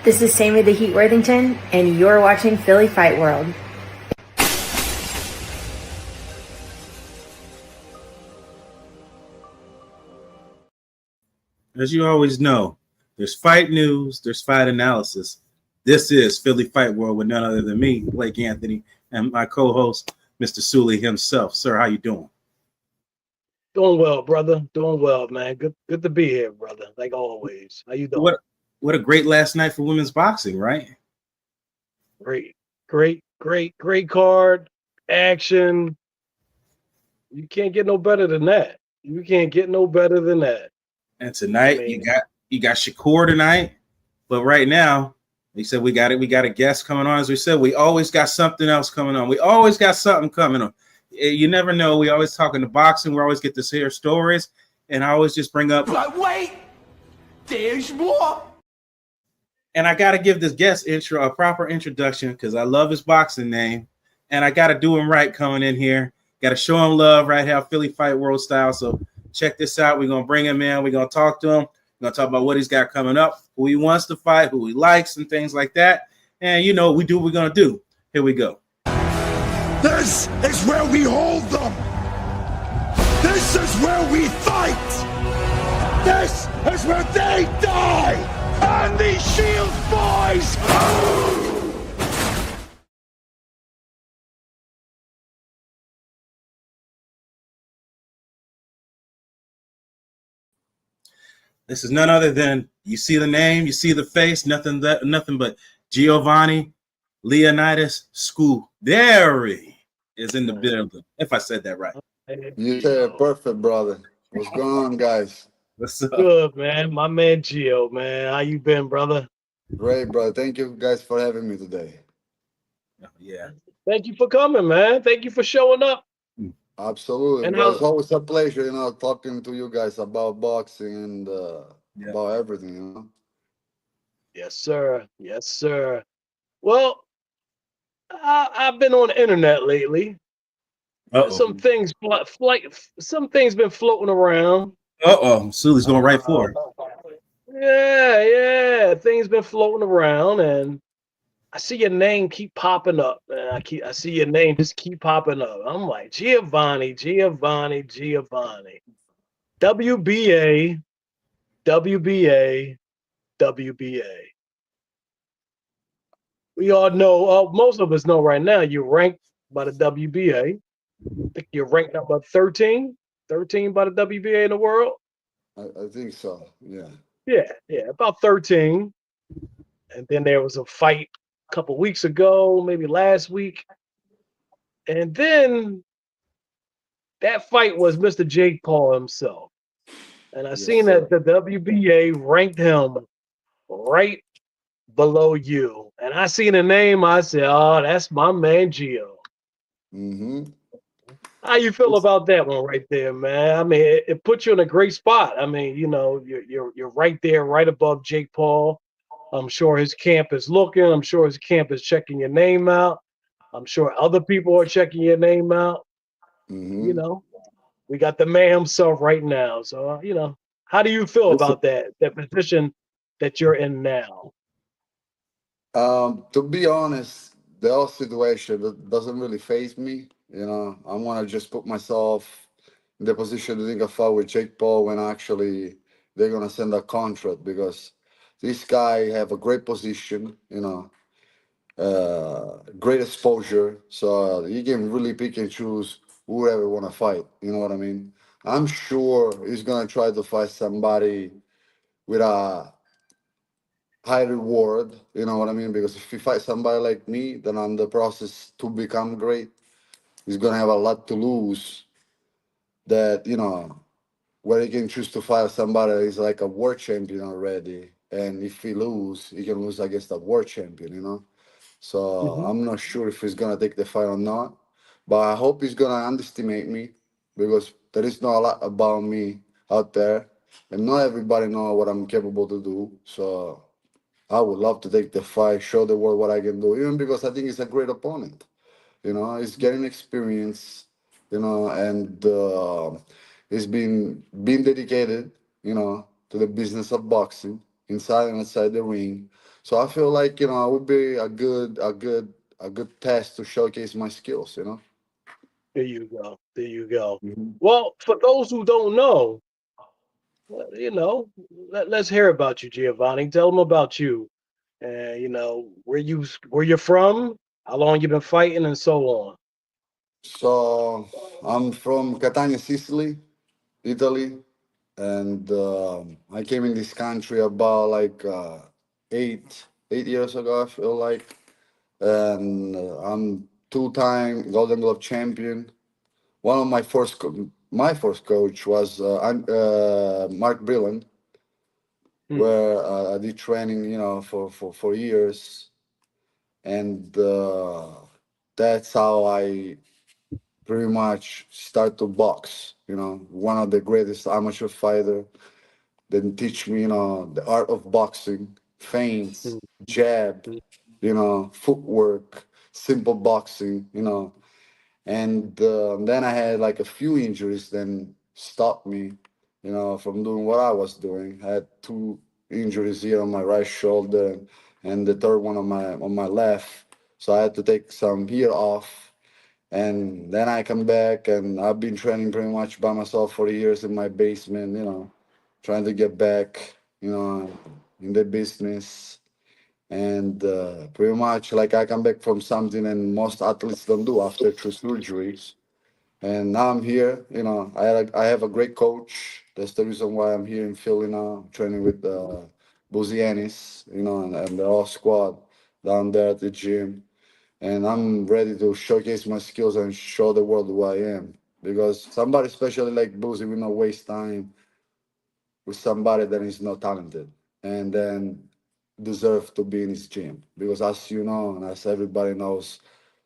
This is Sammy the Heat Worthington, and you're watching Philly Fight World. As you always know, there's fight news, there's fight analysis. This is Philly Fight World with none other than me, Blake Anthony, and my co-host, Mr. Sooly himself. Sir, how you doing? Doing well, brother. Doing well, man. Good to be here, brother. Like always. How you doing? What a great last night for women's boxing, right? Great card. Action. You can't get no better than that. You can't get no better than that. And tonight you got Shakur tonight, but right now they said we got a guest coming on. As we said, we always got something else coming on. We always got something coming on. You never know. We always talking to boxing. We always get to hear stories, and I always just bring up. But wait, there's more. And I got to give this guest a proper introduction because I love his boxing name, and I got to do him right coming in here. Got to show him love right here, Philly Fight World style. So check this out. We're gonna bring him in. We're gonna talk to him. We're gonna talk about what he's got coming up, who he wants to fight, who he likes, and things like that. And you know, we do what we're gonna do. Here we go. This is where we hold them. This is where we fight. This is where they die. And the Shields boys. This is none other than, you see the name, you see the face, nothing but Giovanni, Leonidas, Scuderi is in the building. If I said that right. You said it perfect, brother. What's going on, guys? What's up? Good, man. My man Gio, man. How you been, brother? Great, brother. Thank you guys for having me today. Yeah. Thank you for coming, man. Thank you for showing up. Absolutely. And It's always a pleasure, talking to you guys about boxing and about everything, Yes, sir. Yes, sir. Well, I've been on the internet lately. Some things been floating around. Sooly's going right for it. Yeah. Things been floating around, and I see your name keep popping up. Man. I see your name just keep popping up. I'm like, Giovanni. WBA. We all know, most of us know right now, you're ranked by the WBA. I think you're ranked number 13 by the WBA in the world. I think so, yeah. Yeah, about 13. And then there was a fight a couple weeks ago, maybe last week. And then that fight was Mr. Jake Paul himself. And I seen that the WBA ranked him right below you. And I seen the name, I said, oh, that's my man Gio. Mm-hmm. How you feel about that one right there, man? I mean, it puts you in a great spot. I mean, you're right there, right above Jake Paul. I'm sure his camp is looking. I'm sure his camp is checking your name out. I'm sure other people are checking your name out. Mm-hmm. We got the man himself right now. So, how do you feel about that position that you're in now? To be honest, the whole situation doesn't really faze me. I want to just put myself in the position to think of fight with Jake Paul when actually they're gonna send a contract, because this guy have a great position, great exposure, so he can really pick and choose whoever want to fight. You know what I mean? I'm sure he's gonna try to fight somebody with a high reward, you know what I mean? Because if he fights somebody like me, then on the process to become great, he's gonna have a lot to lose. That where he can choose to fight somebody that is like a world champion already, and if he lose, he can lose against a world champion. So I'm not sure if he's gonna take the fight or not, but I hope he's gonna underestimate me, because there is not a lot about me out there, and not everybody know what I'm capable to do. So I would love to take the fight, show the world what I can do, even because I think he's a great opponent. He's getting experience, and he's been dedicated, to the business of boxing. inside and outside the ring. So I feel like it would be a good test to showcase my skills. There you go. There you go. Mhm. Well, for those who don't know, well, let's hear about you, Giovanni. Tell them about you, and where you're from, how long you've been fighting, and so on. So I'm from Catania, Sicily, Italy, and I came in this country about like 8 years ago. I feel like, and I'm two-time Golden Glove champion. One of my first coach was Mark Brilland, Hmm. where I did training, for years, and that's how I pretty much start to box. One of the greatest amateur fighter. Then teach me, the art of boxing, feints, Hmm. jab, footwork, simple boxing, and then I had like a few injuries, then stopped me, from doing what I was doing. I had two injuries here on my right shoulder, and the third one on my left. So I had to take some year off, and then I come back, and I've been training pretty much by myself for years in my basement, trying to get back, in the business. And pretty much like I come back from something and most athletes don't do after two surgeries. And now I'm here. I have a great coach. That's the reason why I'm here in Philly now, training with Bozy Ennis, and the whole squad down there at the gym. And I'm ready to showcase my skills and show the world who I am. Because somebody, especially like Bozy, will not waste time with somebody that is not talented and then deserve to be in his gym. Because as you know, and as everybody knows,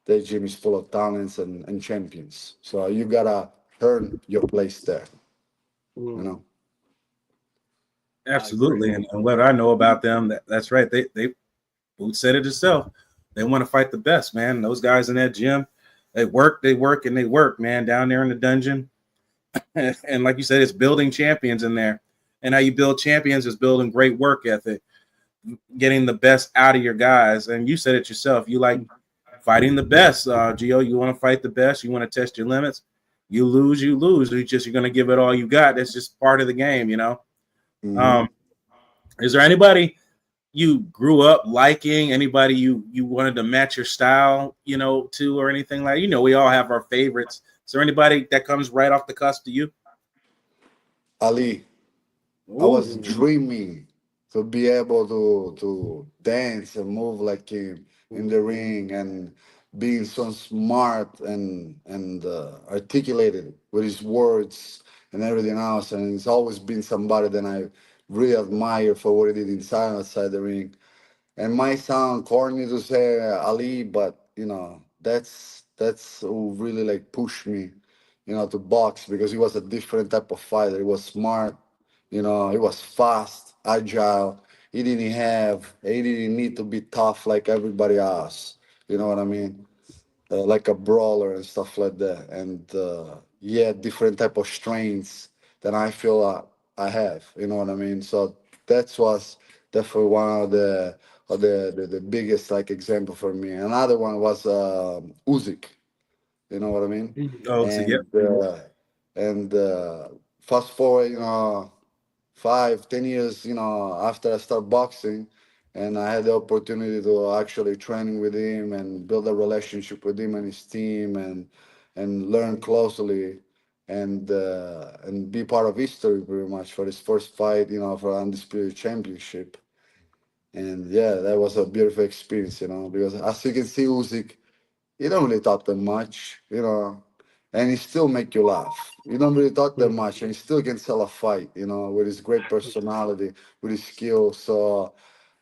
that gym is full of talents and champions. So you gotta earn your place there, you Hmm. know. I agree. Absolutely. And what I know about them, that's right. They Boot said it himself. They want to fight the best, man. Those guys in that gym, they work, and they work, man, down there in the dungeon. And like you said, it's building champions in there. And how you build champions is building great work ethic, getting the best out of your guys. And you said it yourself. You like fighting the best, Gio. You want to fight the best. You want to test your limits. You lose, you lose. You're going to give it all you got. That's just part of the game. Hmm. Um, is there anybody you grew up liking? Anybody you wanted to match your style, to, or anything like? We all have our favorites. Is there anybody that comes right off the cusp to you? Ali, I Oh, was Hmm. dreaming to be able to dance and move like him in the ring, and being so smart and articulated with his words and everything else. And he's always been somebody that I really admire for what he did inside and outside the ring. And might sound corny to say Ali, but that's who really like pushed me, to box, because he was a different type of fighter. He was smart, he was fast, agile. He didn't need to be tough like everybody else. You know what I mean? Like a brawler and stuff like that. And yeah, different type of strengths that I feel I have. You know what I mean? So that was definitely one of the biggest like example for me. Another one was Usyk. You know what I mean? Hmm. oh, so yep. And fast forward, 5, 10 years, after I start boxing, and I had the opportunity to actually training with him and build a relationship with him and his team, and learn closely, and be part of history pretty much for his first fight, for undisputed championship. And yeah, that was a beautiful experience, because as you can see, Usyk, he don't really talk that much, and he still make you laugh. He don't really talk that Hmm. much, and he still can sell a fight, with his great personality, with his skills. So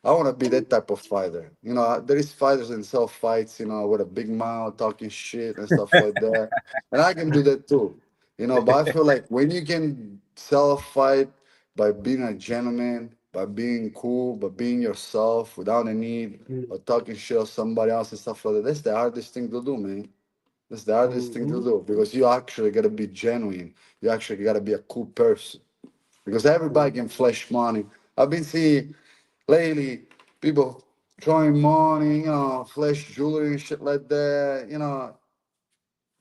I want to be that type of fighter. There is fighters and sell fights, with a big mouth, talking shit and stuff like that, and I can do that too. But I feel like when you can sell a fight by being a gentleman, by being cool, by being yourself without a need or talking shit of somebody else and stuff like that. That's the hardest thing to do, man. That's the hardest thing to Hmm. do, because you actually gotta be genuine. You actually gotta be a cool person, because everybody Hmm. can flash money. I've been seeing lately, people throwing money, flash jewelry and shit like that.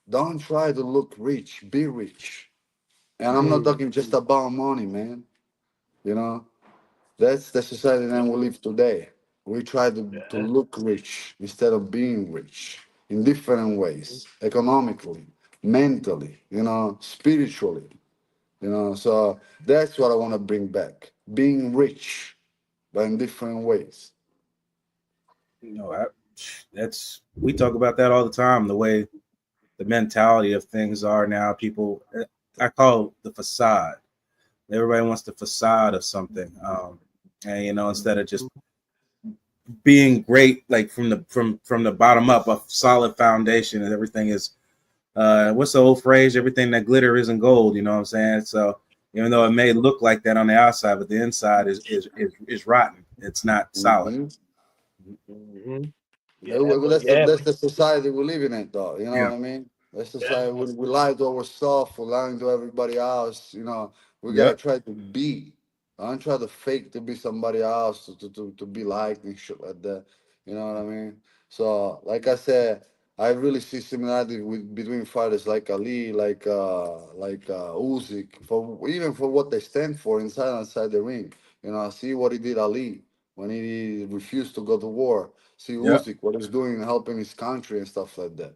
Don't try to look rich. Be rich. And I'm not Mm. talking just about money, man. You know, that's the society that we live today. We try to Yeah. look rich instead of being rich in different ways, economically, mentally, spiritually. So that's what I want to bring back. Being rich, but in different ways. That's we talk about that all the time. The way the mentality of things are now. People, I call it the facade. Everybody wants the facade of something, and instead of just being great, like from the bottom up, a solid foundation, and everything is. What's the old phrase? Everything that glitter isn't gold. You know what I'm saying? So even though it may look like that on the outside, but the inside is rotten. It's not solid. Hmm Mm-hmm. Yeah, Yeah, but that's the society we live in, though. You know Yeah. what I mean? That's yeah. society. We lie to ourselves. We lying to everybody else. We gotta Yep. try to be. I don't try to fake to be somebody else to be liked and shit like that. You know what I mean? So, like I said, I really see similarity between fighters like Ali, like Usyk, for what they stand for inside and outside the ring. I see what he did Ali when he refused to go to war. See Yep. Usyk, what he's doing, helping his country and stuff like that.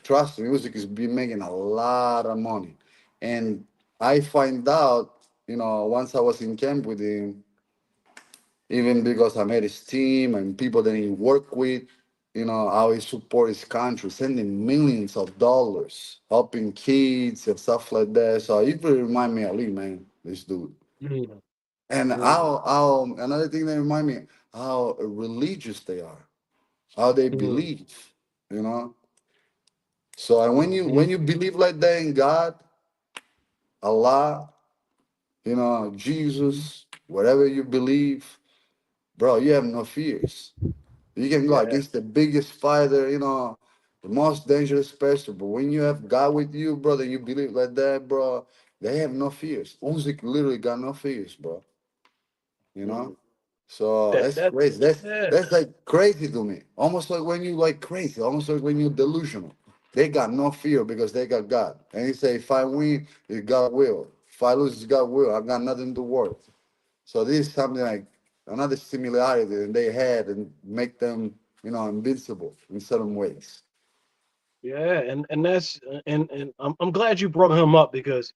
Trust me, Usyk has been making a lot of money. And I find out, once I was in camp with him, even because I met his team and people that he worked with, how he support his country, sending millions of dollars, helping kids and stuff like that. So it really remind me of Ali, man, this dude. Mm. And Mm. how another thing that remind me how religious they are, how they Mm. believe, you know. So and Mm-hmm. when you believe like that in God, Allah, Jesus, whatever you believe, bro, you have no fears. You can go Yeah. against the biggest fighter, the most dangerous person. But when you have God with you, brother, you believe like that, bro, they have no fears. Usyk literally got no fears, bro. You know? Mm. So That that's that crazy. yeah. That's like crazy to me. Almost like when you like crazy, almost like when you're delusional. They got no fear because they got God. And he say, if I win, it's God will. If I lose, it's God will. I got nothing to worry. So this is something like another similarity that they had and make them, invincible in certain ways. Yeah, and that's and I'm glad you brought him up because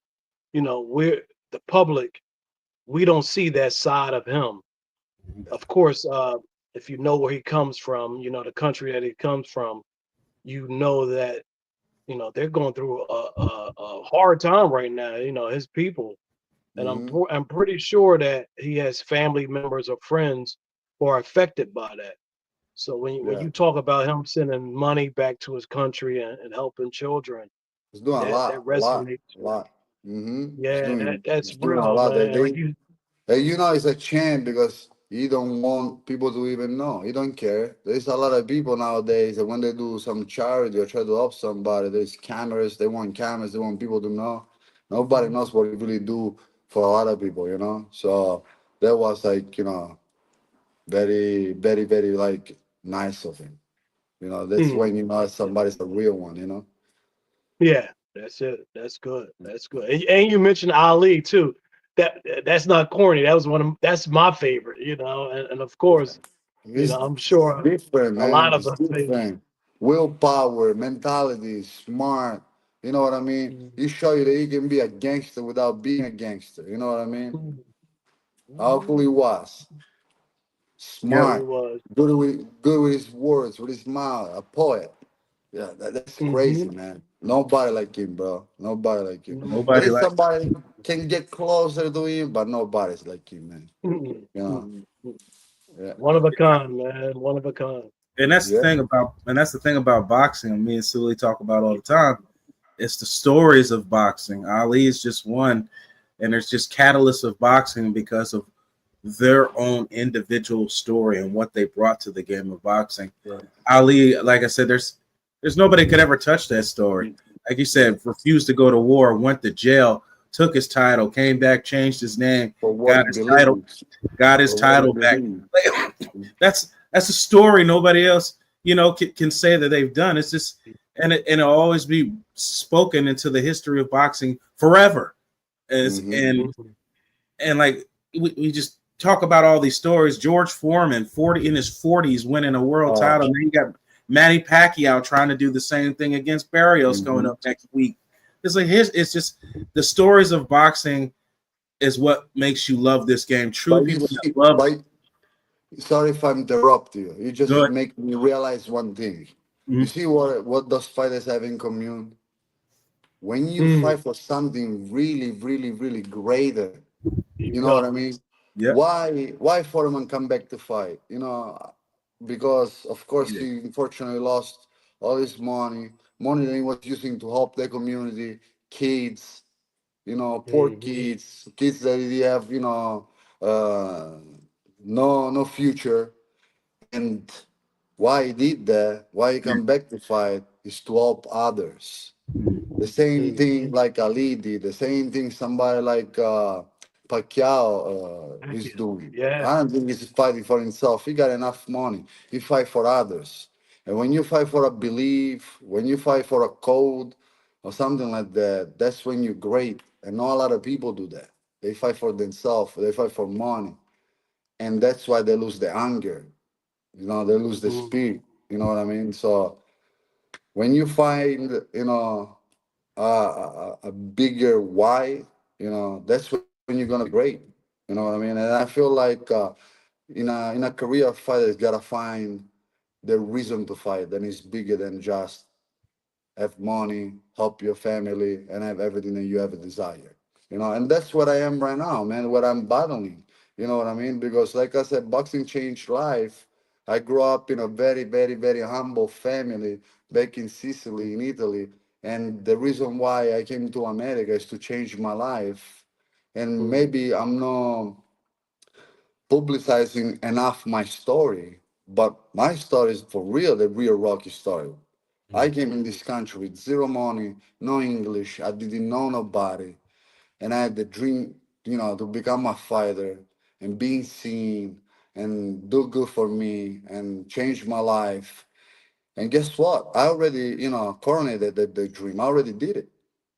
we're the public, we don't see that side of him. Of course, if you know where he comes from, the country that he comes from, you know that they're going through a hard time right now. His people, and Hmm I'm pretty sure that he has family members or friends who are affected by that. So when Yeah, you talk about him sending money back to his country and helping children, he's doing that a lot, resonates a with me. lot. Yeah, that's He's doing a real, lot. man. Like you. Hey, it's a shame because he don't want people to even know. He don't care. There's a lot of people nowadays that when they do some charity or try to help somebody, there's cameras. They want cameras. They want people to know. Nobody knows what he really do for a lot of people. So that was like, very, very, very like nice of him. That's Mm, when you know somebody's a real one. yeah, that's it. That's good. That's good. And you mentioned Ali too. That's not corny. That's my favorite. And of course, It's I'm sure different, a lot man. of It's us think. different. Willpower, mentality, smart. You know what I mean? Mm, He show you that he can be a gangster without being a gangster. You know what I mean? mm, How cool he was. Yep. yeah, it Smart. was. Good with his words, with his mouth. A poet. Yeah, that's Mm-hmm. crazy, man. Nobody like him, bro. Nobody like him. Nobody Maybe Mm-hmm. like. somebody can get closer to him, but nobody's like him, man. You know? Mm-hmm. Yeah. One of a kind, man. One of a kind. And that's the Yeah. thing about boxing. Me and Sooly talk about all the time. It's the stories of boxing. Ali is just one, and there's just catalysts of boxing because of their own individual story and what they brought to the game of boxing. Yeah. Ali, like I said, there's nobody could ever touch that story. Like you Yeah. said, refused to go to war, went to jail, took his title, came back, changed his name, For what got he his title, believes. got his For what he title back. believes. That's a story nobody else, can say that they've done. It's just, and it'll always be spoken into the history of boxing forever. Mhm. And like we just talk about all these stories. George Foreman, 40 in his 40s, winning a world Oh. title. And then you got Manny Pacquiao trying to do the same thing against Barrios coming up next week. It's like it's just the stories of boxing is what makes you love this game. True But you people that see, love. sorry if I interrupt you. You Go just ahead. make me realize one thing. You Mhm. see what those fighters have in commune? When you Mm. fight for something really, really, really greater, You you know what I go. mean? Yep. Why Foreman come back to fight? Because of course Yeah. he unfortunately lost all his money that he was using to help the community, kids, poor Mm-hmm. kids that they have, uh, no future. And why he did that, why he Yeah. come back to fight is to help others. The same Mm. thing like Ali did, the same thing somebody like Pacquiao Thank is you. doing. Yeah. I don't think he's fighting for himself. He got enough money. He fight for others. And when you fight for a belief, when you fight for a code or something like that, that's when you're great. And not a lot of people do that. They fight for themselves. They fight for money. And that's why they lose the anger. They lose the Mm. spirit. You know what I mean? So when you find, a bigger why, that's when you're gonna be great. You know what I mean? And I feel like in a career, fighters gotta find the reason to fight that is bigger than just have money, help your family, and have everything that you ever desire. And that's what I am right now, man. What I'm battling. You know what I mean? Because, like I said, boxing changed life. I grew up in a very, very, very humble family back in Sicily, in Italy. And the reason why I came to America is to change my life. And Mm. maybe I'm not publicizing enough my story, but my story is for real, the real Rocky story. I came in this country with zero money, no English. I didn't know nobody, and I had the dream, to become a fighter and being seen and do good for me and change my life. And guess what? I already, coronated the dream. I already did it.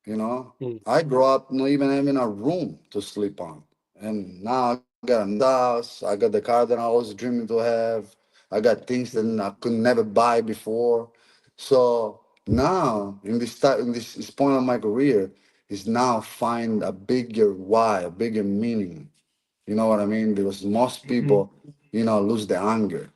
You know, Mm. I grew up not even having a room to sleep on. And now I got a nice house. I got the car that I was dreaming to have. I got things that Mm. I could never buy before. So now, in this point of my career, is now find a bigger why, a bigger meaning. You know what I mean? Because most Mhm. people, lose their anger.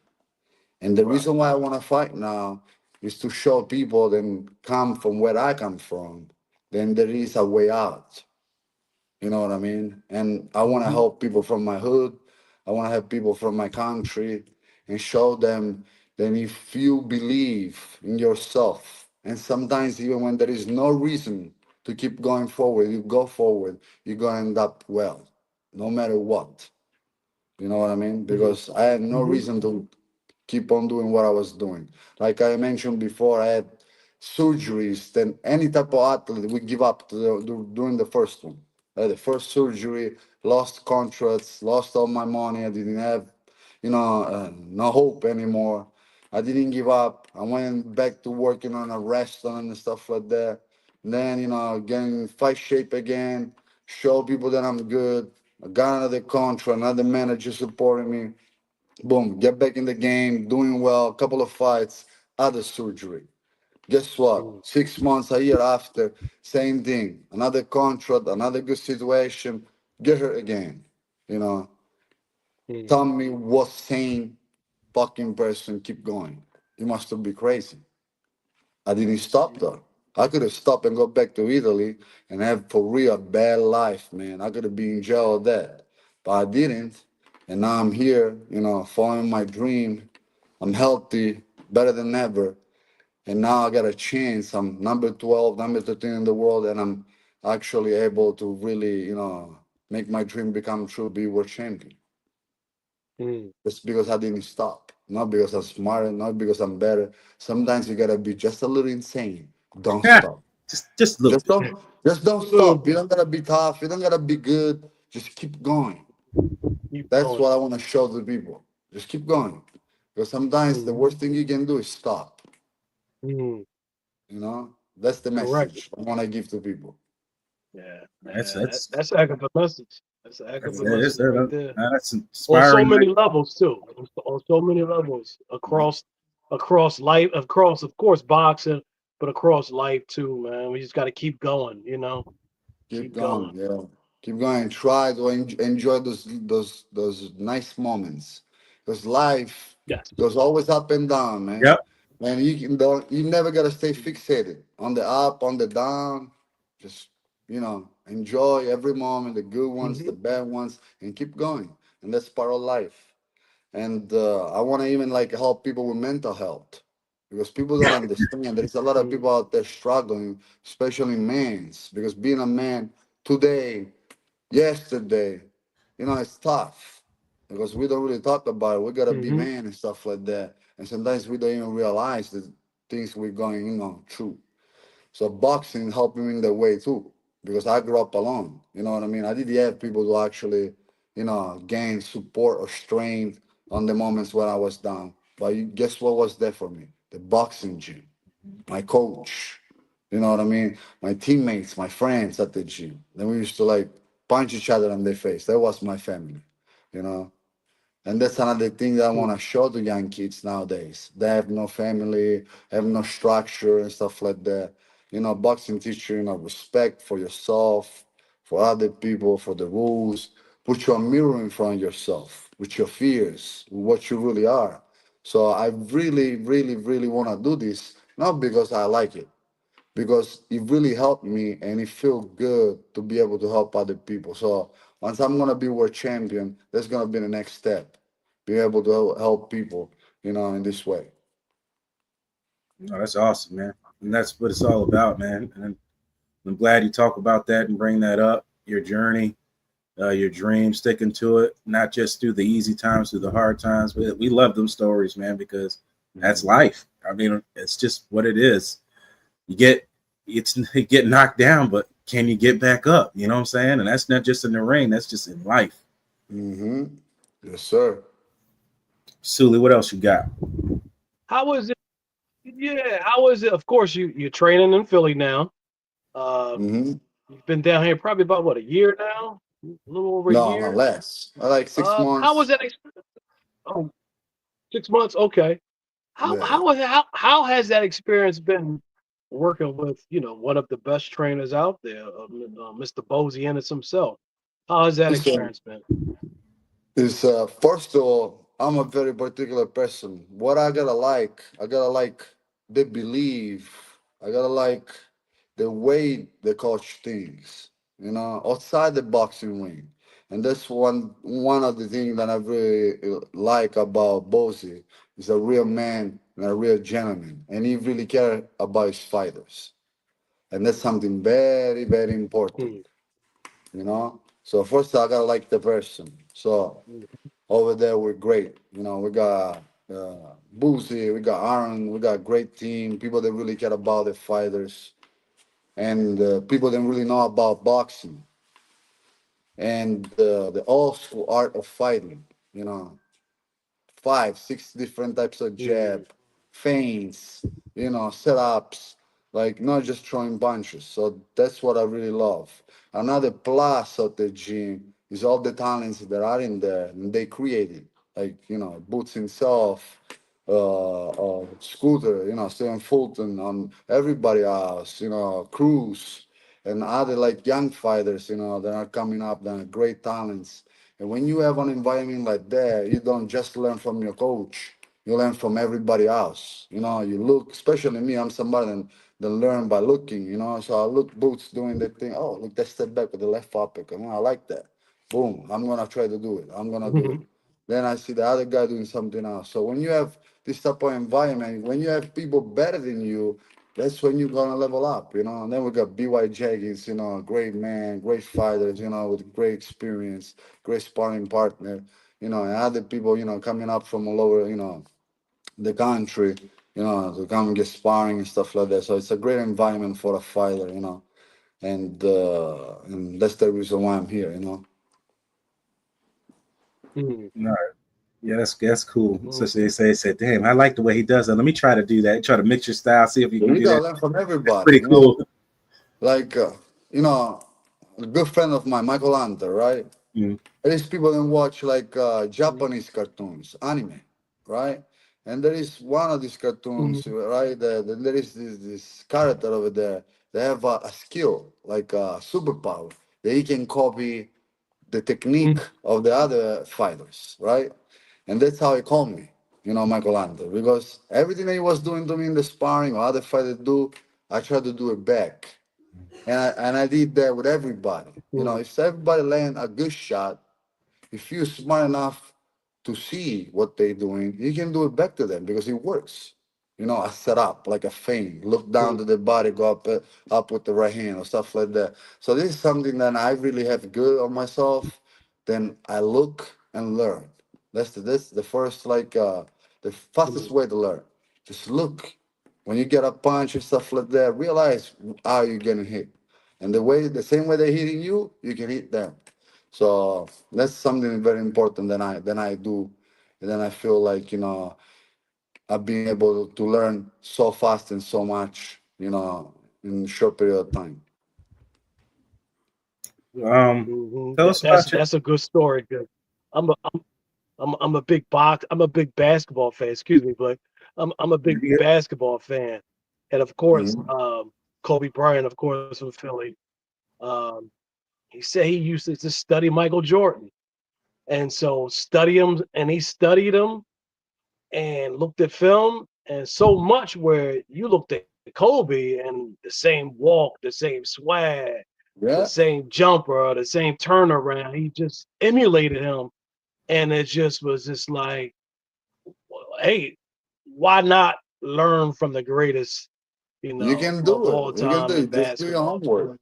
And the Right. reason why I want to fight now is to show people that come from where I come from, then there is a way out. You know what I mean? And I want to Mhm. help people from my hood. I want to help people from my country and show them that if you believe in yourself, and sometimes even when there is no reason to keep going forward, you go forward, you're going to end up well, no matter what. You know what I mean? Mhm. Because I had no Mhm. reason to keep on doing what I was doing. Like I mentioned before, I had surgeries than any type of athlete would give up during the first one. I had the first surgery, lost contracts, lost all my money. I didn't have, no hope anymore. I didn't give up. I went back to working on a restaurant and stuff like that. Then, getting fight shape again, show people that I'm good. I got another contract, another manager supporting me. Boom, get back in the game, doing well, couple of fights, other surgery. Guess what? Mm. 6 months, a year after, same thing. Another contract, another good situation, get her again. You know, Mm. tell me what sane fucking person keep going. You must be crazy. I didn't stop though. I could have stopped and go back to Italy and have for real a bad life, man. I could have been in jail or that. But I didn't. And now I'm here, following my dream. I'm healthy, better than ever. And now I got a chance. I'm number 12, number 13 in the world, and I'm actually able to really, make my dream become true, be world champion. Mm. It's because I didn't stop. Not because I'm smarter, not because I'm better. Sometimes you gotta be just a little insane. Don't stop. Just a little Just bit. don't stop. You don't gotta be tough. You don't gotta be good. Just keep going. Keep That's going. what I want to show the people. Just keep going. Because sometimes the Mm, worst thing you can do is stop. mm, You know? That's the correct. message I want to give to people. Yeah, That's man, that's that's a heck of a message. That's a heck of a that's, message right there. that's On so inspiring. many levels too. On so many levels across life, across of course boxing, but across life too, man. We just got to keep going. Keep Keep going. going, yeah. Keep going. Try to enjoy those nice moments. Because life Yes. goes always up and down, man. Yep. And you never gotta stay fixated on the up, on the down. Just enjoy every moment, the good ones, the Hmm. bad ones, and keep going. And that's part of life. And I want to even like help people with mental health because people don't understand. There's a lot of people out there struggling, especially men. Because being a man today, yesterday, it's tough because we don't really talk about it. We gotta be Hmm. man and stuff like that, and sometimes we don't even realize the things we're going, through. So boxing helped me in that way too, because I grew up alone. You know what I mean? I didn't have people to actually, gain support or strength on the moments when I was down. But guess what was there for me? The boxing gym, my coach. You know what I mean? My teammates, my friends at the gym. Then we used to like punch each other in the face. That was my family. You know. And that's another thing that I want to show to young kids nowadays. They have no family, have no structure and stuff like that. Boxing teach you, respect for yourself, for other people, for the rules. Put your mirror in front of yourself with your fears, what you really are. So I really, really, really want to do this, not because I like it, because it really helped me and it feels good to be able to help other people. So once I'm gonna be world champion, that's gonna be the next step. Be able to help people, in this way. Oh, that's awesome, man. And that's what it's all about, man. And I'm glad you talk about that and bring that up. Your journey, your dream, sticking to it, not just through the easy times, through the hard times. But we love them stories, man, because that's Mhm. life. I mean, it's just what it is. You get you get knocked down, but can you get back up? You know what I'm saying? And that's not just in the ring, that's just in life. Mm-hmm. Yes, sir. Sooly, what else you got? How was it? Yeah, how was it? Of course, you're training in Philly now. Uh, Mm-hmm. you've been down here probably about what, a year now, a little over a No, no, year. less. I like six How was months. that? Oh, 6 months. Okay. Yeah. How has that experience been working with one of the best trainers out there, Mr. Bozy Ennis himself? How has that Listen, experience been? is first of all, I'm a very particular person. What I gotta like the belief. I gotta like the way the coach thinks, outside the boxing ring. And that's one of the things that I really like about Bozy. He's a real man and a real gentleman, and he really cares about his fighters. And that's something very, very important, Hmm. So first I gotta like the person. So over there we're great. We got Boozy, we got Aaron, we got a great team, people that really care about the fighters, and people that really know about boxing and the old school art of fighting. You know, 5, 6 different types of Hmm. jab, feints, setups, like not just throwing punches. So that's what I really love. Another plus of the gym is all the talents that are in there and they created, like, Boots himself, Scooter, Steven Fulton, everybody else, Cruz and other like young fighters, that are coming up, that are great talents. And when you have an environment like that, you don't just learn from your coach. You learn from everybody else. You look, especially me, I'm somebody that learn by looking, So I look Boots doing that thing. Oh, look, that step back with the left uppercut. I like that. Boom. I'm gonna try to do it. I'm gonna do it. Then I see the other guy doing something else. So when you have this type of environment, when you have people better than you, that's when you're gonna level up, And then we got BY Jeggings, great man, great fighters, with great experience, great sparring partner, and other people, coming up from all over, the country. to come and get sparring and stuff like that. So it's a great environment for a fighter, and that's the reason why I'm here. Mm, No, yeah, that's cool. mm, Especially they said, damn, I like the way he does that. Let me try to do that. Try to mix your style, see if you So can you do gotta that. learn from It's everybody, pretty cool. like a good friend of mine, Michael Hunter, right? Mm, There is people that watch like mm, Japanese cartoons, anime, right? And there is one of these cartoons, mm, right? There is this character over there. They have a skill, like a superpower, that he can copy the technique mm, of the other fighters, right? And that's how he called me, Michael Hunter, because everything that he was doing to me in the sparring or other fighters do, I tried to do it back. And I did that with everybody. mm, If everybody land a good shot, if you're smart enough to see what they're doing, you can do it back to them because it works. A setup, like a feint, look down mm, to the body, go up with the right hand or stuff like that. So this is something that I really have good on myself. Then I look and learn. That's the first, like, the fastest mm, way to learn. Just look. When you get a punch and stuff like that, realize how you're getting hit. And the same way they're hitting you, you can hit them. So that's something very important that I do, and then I feel like I've been able to learn so fast and so much, in a short period of time. mhm. tell That, us about your. that's a good story. Cause I'm a I'm a I'm a big basketball fan. Excuse me, but I'm a big Yeah. basketball fan, and of course, Hmm. Kobe Bryant, of course, from Philly. Um, he said he used to just study Michael Jordan, and so study him, and he studied him and looked at film, and so much where you looked at Kobe and the same walk, the same swag, the Yeah, same jumper, the same turnaround. He just emulated him, and it just was just like, hey, why not learn from the greatest, you can of do it. all You can do time in it. Just do your basketball? homework.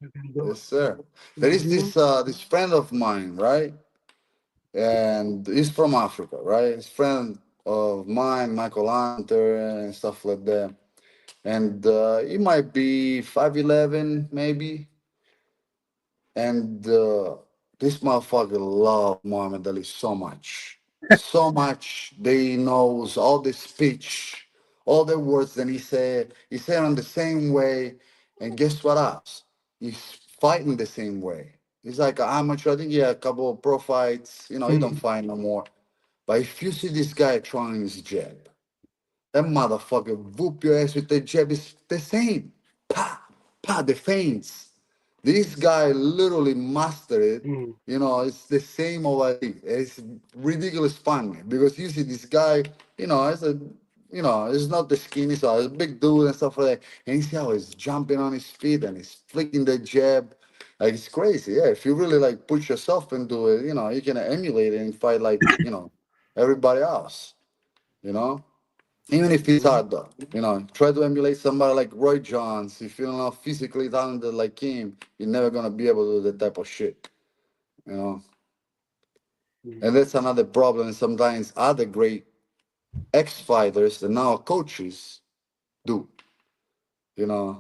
You can do Yes, it. sir. There is Hmm. this friend of mine, right? And he's from Africa, right? He's friend of mine, Michael Hunter, and stuff like that. And he might be 5'11", maybe. And this motherfucker love Muhammad Ali so much. So much they knows all the speech, all the words that he said on the same way. And guess what else? He's fighting the same way. He's like an amateur. I think he had a couple of pro fights. He don't Hmm. fight no more. But if you see this guy trying his jab, that motherfucker whoop your ass with the jab is the same. Pa, pa, the feints. This guy literally mastered it. Hmm. It's the same already. It's ridiculous funny because you see this guy, it's not the skinny, so it's a big dude and stuff like that. And you see how he's jumping on his feet and he's flicking the jab. Like it's crazy. Yeah, if you really like put yourself into it, you can emulate it and fight like, everybody else, you know? Even if it's Hmm. hard though, try to emulate somebody like Roy Jones. If you're not physically talented like him, you're never gonna be able to do that type of shit, you know. And that's another problem. Sometimes other great ex-fighters and now coaches do.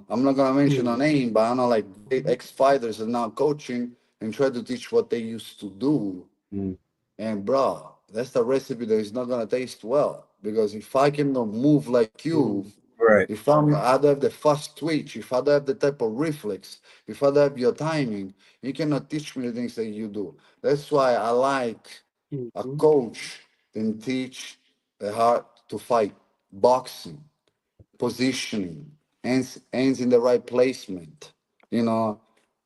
I'm not gonna mention a Hmm. name, but I know like great ex-fighters are now coaching and try to teach what they used to do. Mm, And bro, that's the recipe that is not gonna taste well. Because if I cannot move like you, Hmm. right. if I don't have the fast twitch, if I don't have the type of reflex, if I don't have your timing, you cannot teach me the things that you do. That's why I like a Hmm. coach and teach the heart to fight, boxing, positioning, hands in the right placement, you know,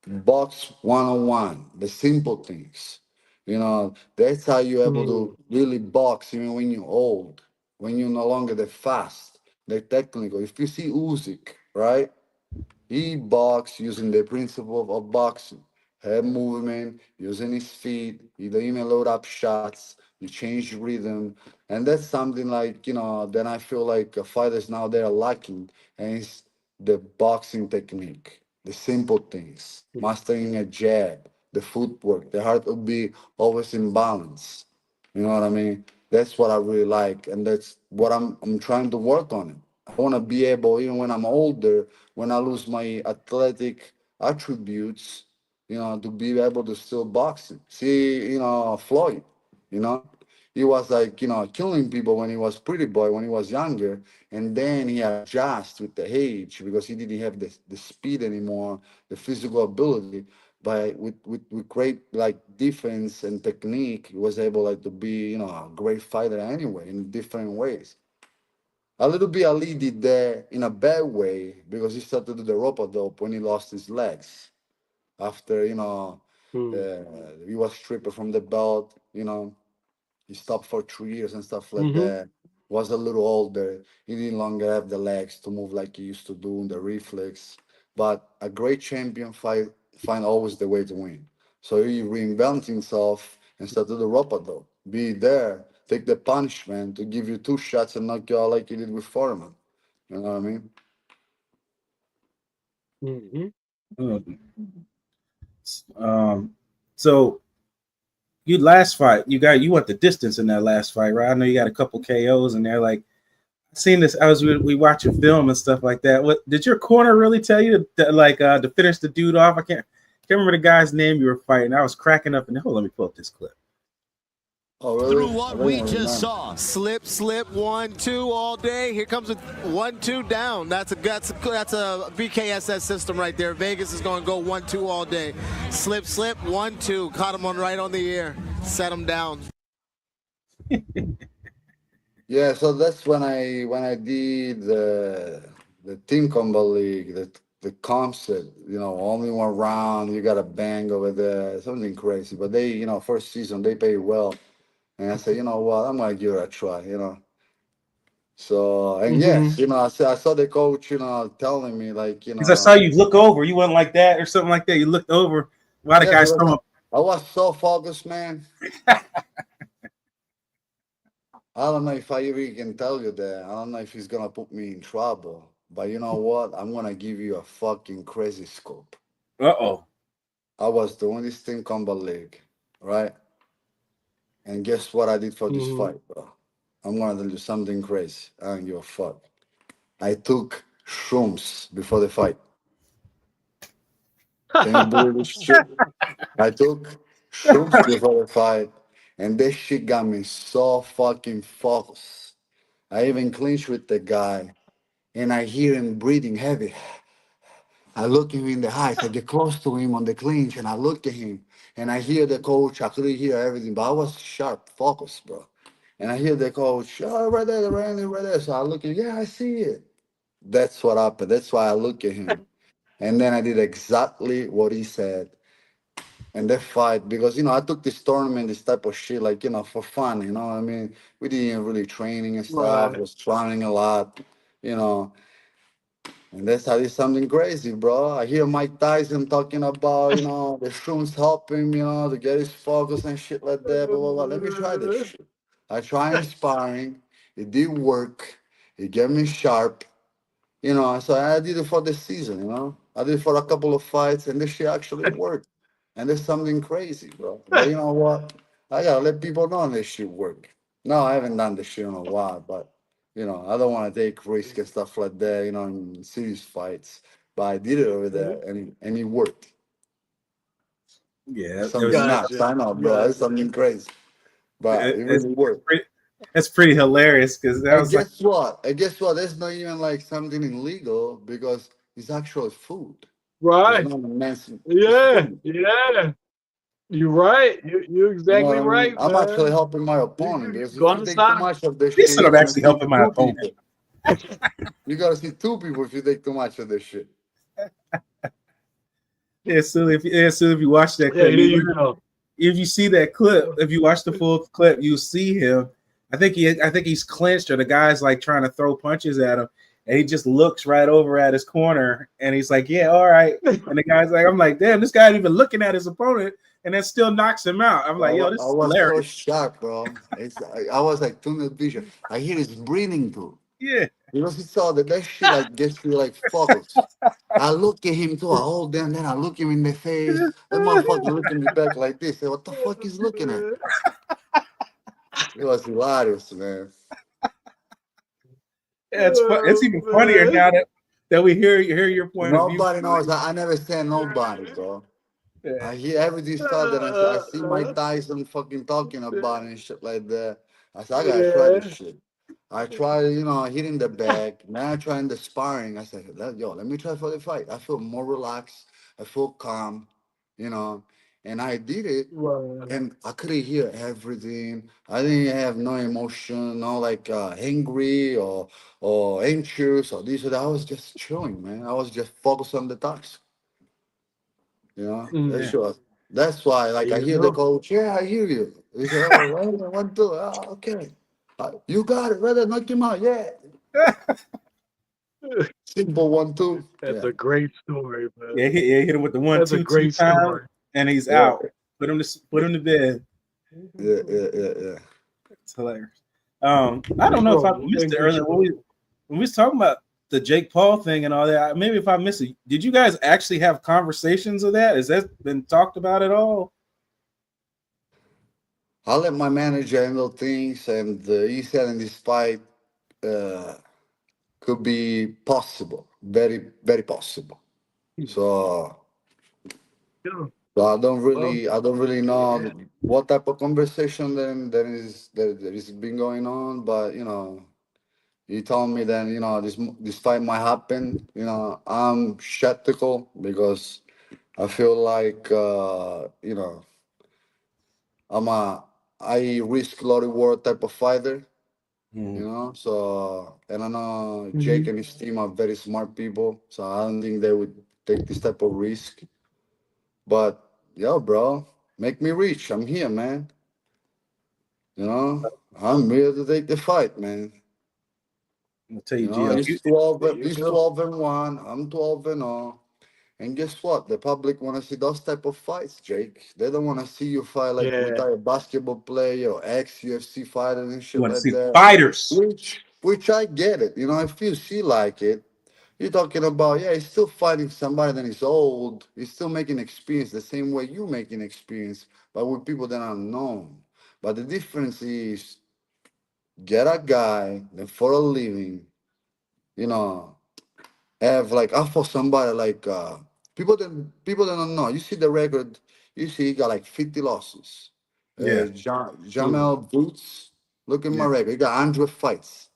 box one on one, the simple things. That's how you're able Hmm. to really box even when you're old, when you're no longer the fast, the technical. If you see Usyk, right? He boxed using the principle of boxing. Head movement, using his feet, he don't even load up shots, you change rhythm. And that's something like, then I feel like fighters now they're lacking. And it's the boxing technique, the simple things, mastering a jab, the footwork, the heart will be always in balance. You know what I mean? That's what I really like, and that's what I'm trying to work on it. I want to be able, even when I'm older, when I lose my athletic attributes, to be able to still box. See, Floyd, you know, he was like, killing people when he was pretty boy, when he was younger, and then he adjusted with the age because he didn't have the speed anymore, the physical ability. But with great like defense and technique, he was able like to be, a great fighter anyway in different ways. A little bit Ali did that in a bad way because he started to do the rope dope when he lost his legs after, Mm. he was stripped from the belt, he stopped for 3 years and stuff like Mm-hmm. that. Was a little older. He didn't longer have the legs to move like he used to do in the reflex. But a great champion find always the way to win. So he reinvent himself and start to the rope. Be there, take the punishment to give you 2 shots and knock you out like he did with Foreman. You know what I mean? Mm-hmm. So you last fight, you went the distance in that last fight, right? I know you got a couple KOs in there. Like I seen this, we watching film and stuff like that. What did your corner really tell you to finish the dude off? I can't remember the guy's name you were fighting. I was cracking up. And hold on, let me pull up this clip. Oh, really? Through what we just saw, slip, 1-2 all day. Here comes a 1-2 down. That's a BKSS system right there. Vegas is going to go 1-2 all day. Slip, 1-2. Caught him right on the ear. Set him down. Yeah, so that's when I did the team combo league, the concept, only 1 round, you got a bang over there, something crazy. But they, first season they pay well, and I said, you know what, I'm gonna give it a try. So and Mm-hmm. yes, I saw the coach, telling me like, Because I saw you look over, you went like that or something like that. You looked over. Why the yeah, guy's because throwing? I was so focused, man. I don't know if I even can tell you that. I don't know if he's gonna put me in trouble. But you know what? I'm gonna give you a fucking crazy scope. Uh-oh. I was doing this thing combat league, right? And guess what I did for this Mm-hmm. fight, bro? I'm gonna tell you something crazy. I don't give a fuck. I took shrooms before the fight. Can you believe this shit? I took shrooms before the fight, and this shit got me so fucking focused. I even clinched with the guy, and I hear him breathing heavy. I look him in the eyes. I get close to him on the clinch, and I look at him, and I hear the coach. I couldn't hear everything, but I was sharp, focused, bro. And I hear the coach, oh, right there, Randy, right there. So I look at, yeah, I see it. That's what happened. That's why I look at him. And then I did exactly what he said. And that fight, because I took this tournament, this type of shit, like for fun. What I mean, we didn't really training and stuff. Right. Was trying a lot, you know. And that's how it's something crazy, bro. I hear Mike Tyson talking about, the shrooms help him, to get his focus and shit like that, blah, blah, blah. Let me try this shit. I try inspiring. It did work. It get me sharp, So I did it for the season. I did it for a couple of fights, and this shit actually worked. And there's something crazy, bro. But you know what? I gotta let people know this shit work. No, I haven't done this shit in a while, but I don't want to take risk and stuff like that, in serious fights. But I did it over there, and it worked. Yeah, It's something nuts. Gotcha. I know, bro. It's Gotcha. something crazy, but it it's really worked. pretty hilarious because that And was like, guess what? And guess what? There's not even like something illegal because it's actual food. It's Right. not a mess. It's Yeah. food. Yeah. You're right. You're You know what exactly I mean? right, I'm actually man. helping my opponent You because if you gonna take too stop? much of this he shit, said you're I'm gonna actually see helping my two opponent. people. You're gonna see 2 people if you take too much of this shit. Yeah, so if you watch that Hey, clip, there you go. if you see that clip, if you watch the full clip, you see him. I think he's clinched, or the guy's like trying to throw punches at him, and he just looks right over at his corner, and he's like, "Yeah, all right." And the guy's like, "I'm like, damn, this guy ain't even looking at his opponent, and that still knocks him out." I'm like, "Yo, this I is was so hilarious." shocked, bro. I was like tunnel vision. I hear his breathing too. Yeah, Because he saw that shit like gets you like focused. I look at him too. I hold down, then I look him in the face. That motherfucker looking me back like this. Say, what the fuck is looking at? It was hilarious, man. Yeah, it's fun. It's even funnier Man. now that we hear your point of view. Nobody knows. I never said nobody, bro. Yeah. I hear everything started and I see Mike Uh, Tyson fucking talking about it and shit like that. I said, I gotta try this yeah. shit. I tried, hitting the bag. Now I trying the sparring. I said, let me try for the fight. I feel more relaxed. I feel calm, you know. And I did it Right. and I couldn't hear everything. I didn't have no emotion, no like angry or anxious or this or that. I was just chilling, man. I was just focused on the task. That's Mm. Yeah. sure. That's why, There like, I you hear the go. coach. Yeah, I hear you. He said, "Oh, right, 1, 2. Okay, you got it, brother. Knock him out. Yeah, simple 1, 2. That's Yeah, a great story, man. Yeah, hit him with the one, That's a two great times, story. and he's yeah, out. Put him to bed. yeah. It's hilarious. I don't know if I Control missed and it earlier control. when we was talking about the Jake Paul thing and all that. Maybe if I missed it, did you guys actually have conversations of that? Has that been talked about at all? I let my manager handle things, and he said in this fight uh, could be possible, very, very possible. So, Yeah. so Well, I don't really yeah. know what type of conversation there is been going on, but he told me that this fight might happen. I'm skeptical because I feel like I'm a I risk a lot of reward type of fighter. Mm, So and I know Jake Mhm. and his team are very smart people, so I don't think they would take this type of risk. But yo, bro, make me rich. I'm here, man. I'm here to take the fight, man. I'll tell you, GL. He's 12, There you he's go. 12 and 1. I'm 12 and 0. And guess what? The public want to see those type of fights, Jake. They don't want to see you fight like Yeah. retire basketball player or ex UFC fighter and You shit want to like see that. fighters? Which I get it. If you see like it, you're talking about, yeah, he's still fighting somebody that is old. He's still making experience the same way you making experience, but with people that are known. But the difference is get a guy that for a living, you know, have like I for somebody like people that don't know. You see the record, you see he got like 50 losses. Yeah, Mm. Jamel Boots, look at my yeah, record. He got 100 fights.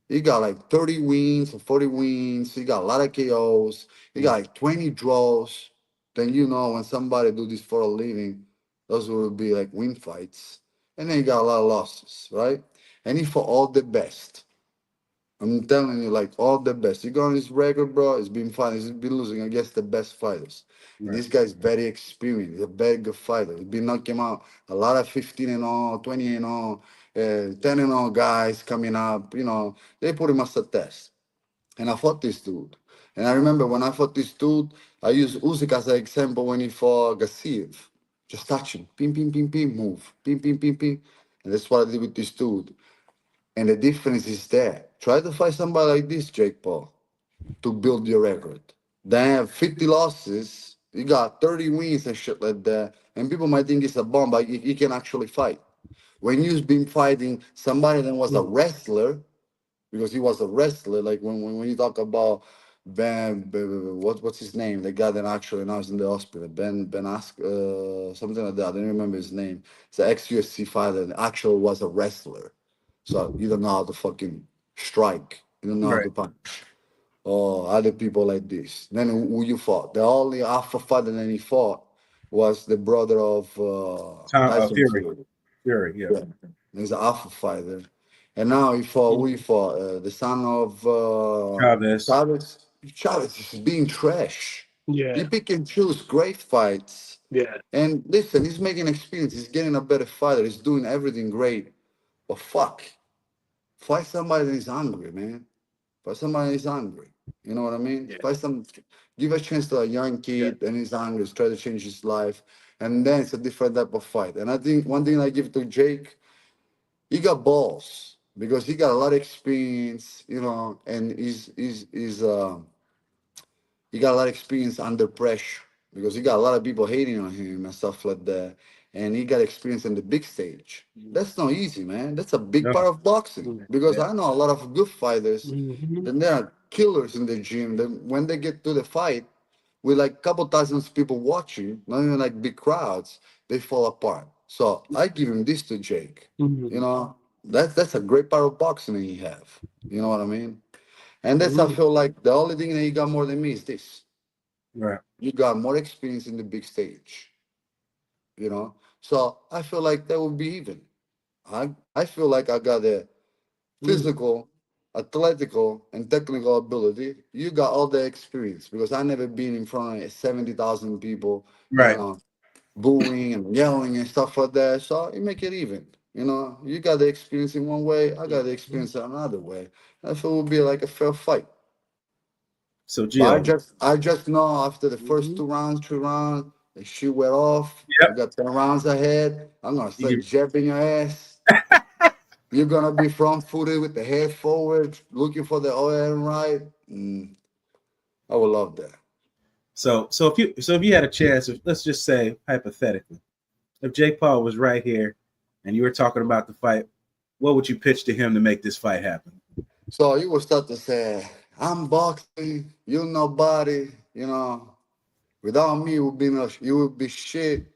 He got like 30 wins or 40 wins. He got a lot of KOs. He mm, got like 20 draws. Then when somebody do this for a living, those will be like win fights. And then he got a lot of losses, right? And he fought all the best. I'm telling you, like all the best. You go on his record, bro. He's been fighting. He's been losing against the best fighters. And right, this guy's very experienced. He's a very good fighter. He's been knocking out a lot of 15 and all, 20 and all, 10 and all guys coming up. They put him as a test. And I fought this dude. And I remember when I fought this dude, I used Usyk as an example when he fought Gassiev. Just touch him, ping, ping, ping, ping, move, ping, ping, ping, ping. And that's what I did with this dude. And the difference is there. Try to find somebody like this, Jake Paul, to build your record. They have 50 losses. You got 30 wins and shit like that. And people might think it's a bomb, but he can actually fight. When you've been fighting somebody that was a Mm. wrestler, because he was a wrestler, like when you talk about what's his name? The guy that actually now is in the hospital, Ben Ask, something like that. I don't remember his name. It's an ex UFC fighter and actually was a wrestler. So you don't know how to fucking strike. You don't know how right. to punch. Or other people like this. Then who you fought? The only alpha fighter that he fought was the brother of Tyson Fury, Fury. Fury. Yeah, Yeah, he's an alpha fighter. And now he fought, who he Mm. fought? The son of Chavez. Chavez. Chavez is being trash. He Yeah. pick and choose great fights. Yeah. And listen, he's making experience. He's getting a better fighter. He's doing everything great. But fuck, fight somebody that is hungry, man. Fight somebody that is hungry. You know what I mean? Yeah. Give a chance to a young Yeah. kid and he's hungry, he's trying to change his life. And then it's a different type of fight. And I think one thing I give to Jake, he got balls because he got a lot of experience, and he got a lot of experience under pressure because he got a lot of people hating on him and stuff like that. and he got experience in the big stage. That's not easy, man. That's a big No. part of boxing because I know a lot of good fighters. Mhm. Then there are killers in the gym. Then when they get to the fight, with like couple thousands people watching, not even like big crowds, they fall apart. So I give him this to Jake. You Mhm. know, that's a great part of boxing that he have. You know what I mean? And that's I Mhm. feel like the only thing that you got more than me is this. Right. You got more experience in the big stage. You know, so I feel like that would be even. I feel like I got the Mhm. physical, athletical, and technical ability. You got all the experience because I never been in front of 70,000 people, you Right. know, booing and yelling and stuff like that. So you make it even. You know, you got the experience in one way, I got the experience in another way. I feel it would be like a fair fight. So But Gio. I just know after the first Mhm. 2 rounds, 3 rounds, the shit went off. Yep. We got 10 rounds ahead. I'm gonna start You jabbing your ass. You're gonna be front footed with the head forward, looking for the OR right. I would love that. so if you had a chance, if, let's just say hypothetically, if Jake Paul was right here and you were talking about the fight, what would you pitch to him to make this fight happen? So you will start to say, I'm boxing, you nobody, you know, without me you would be shit.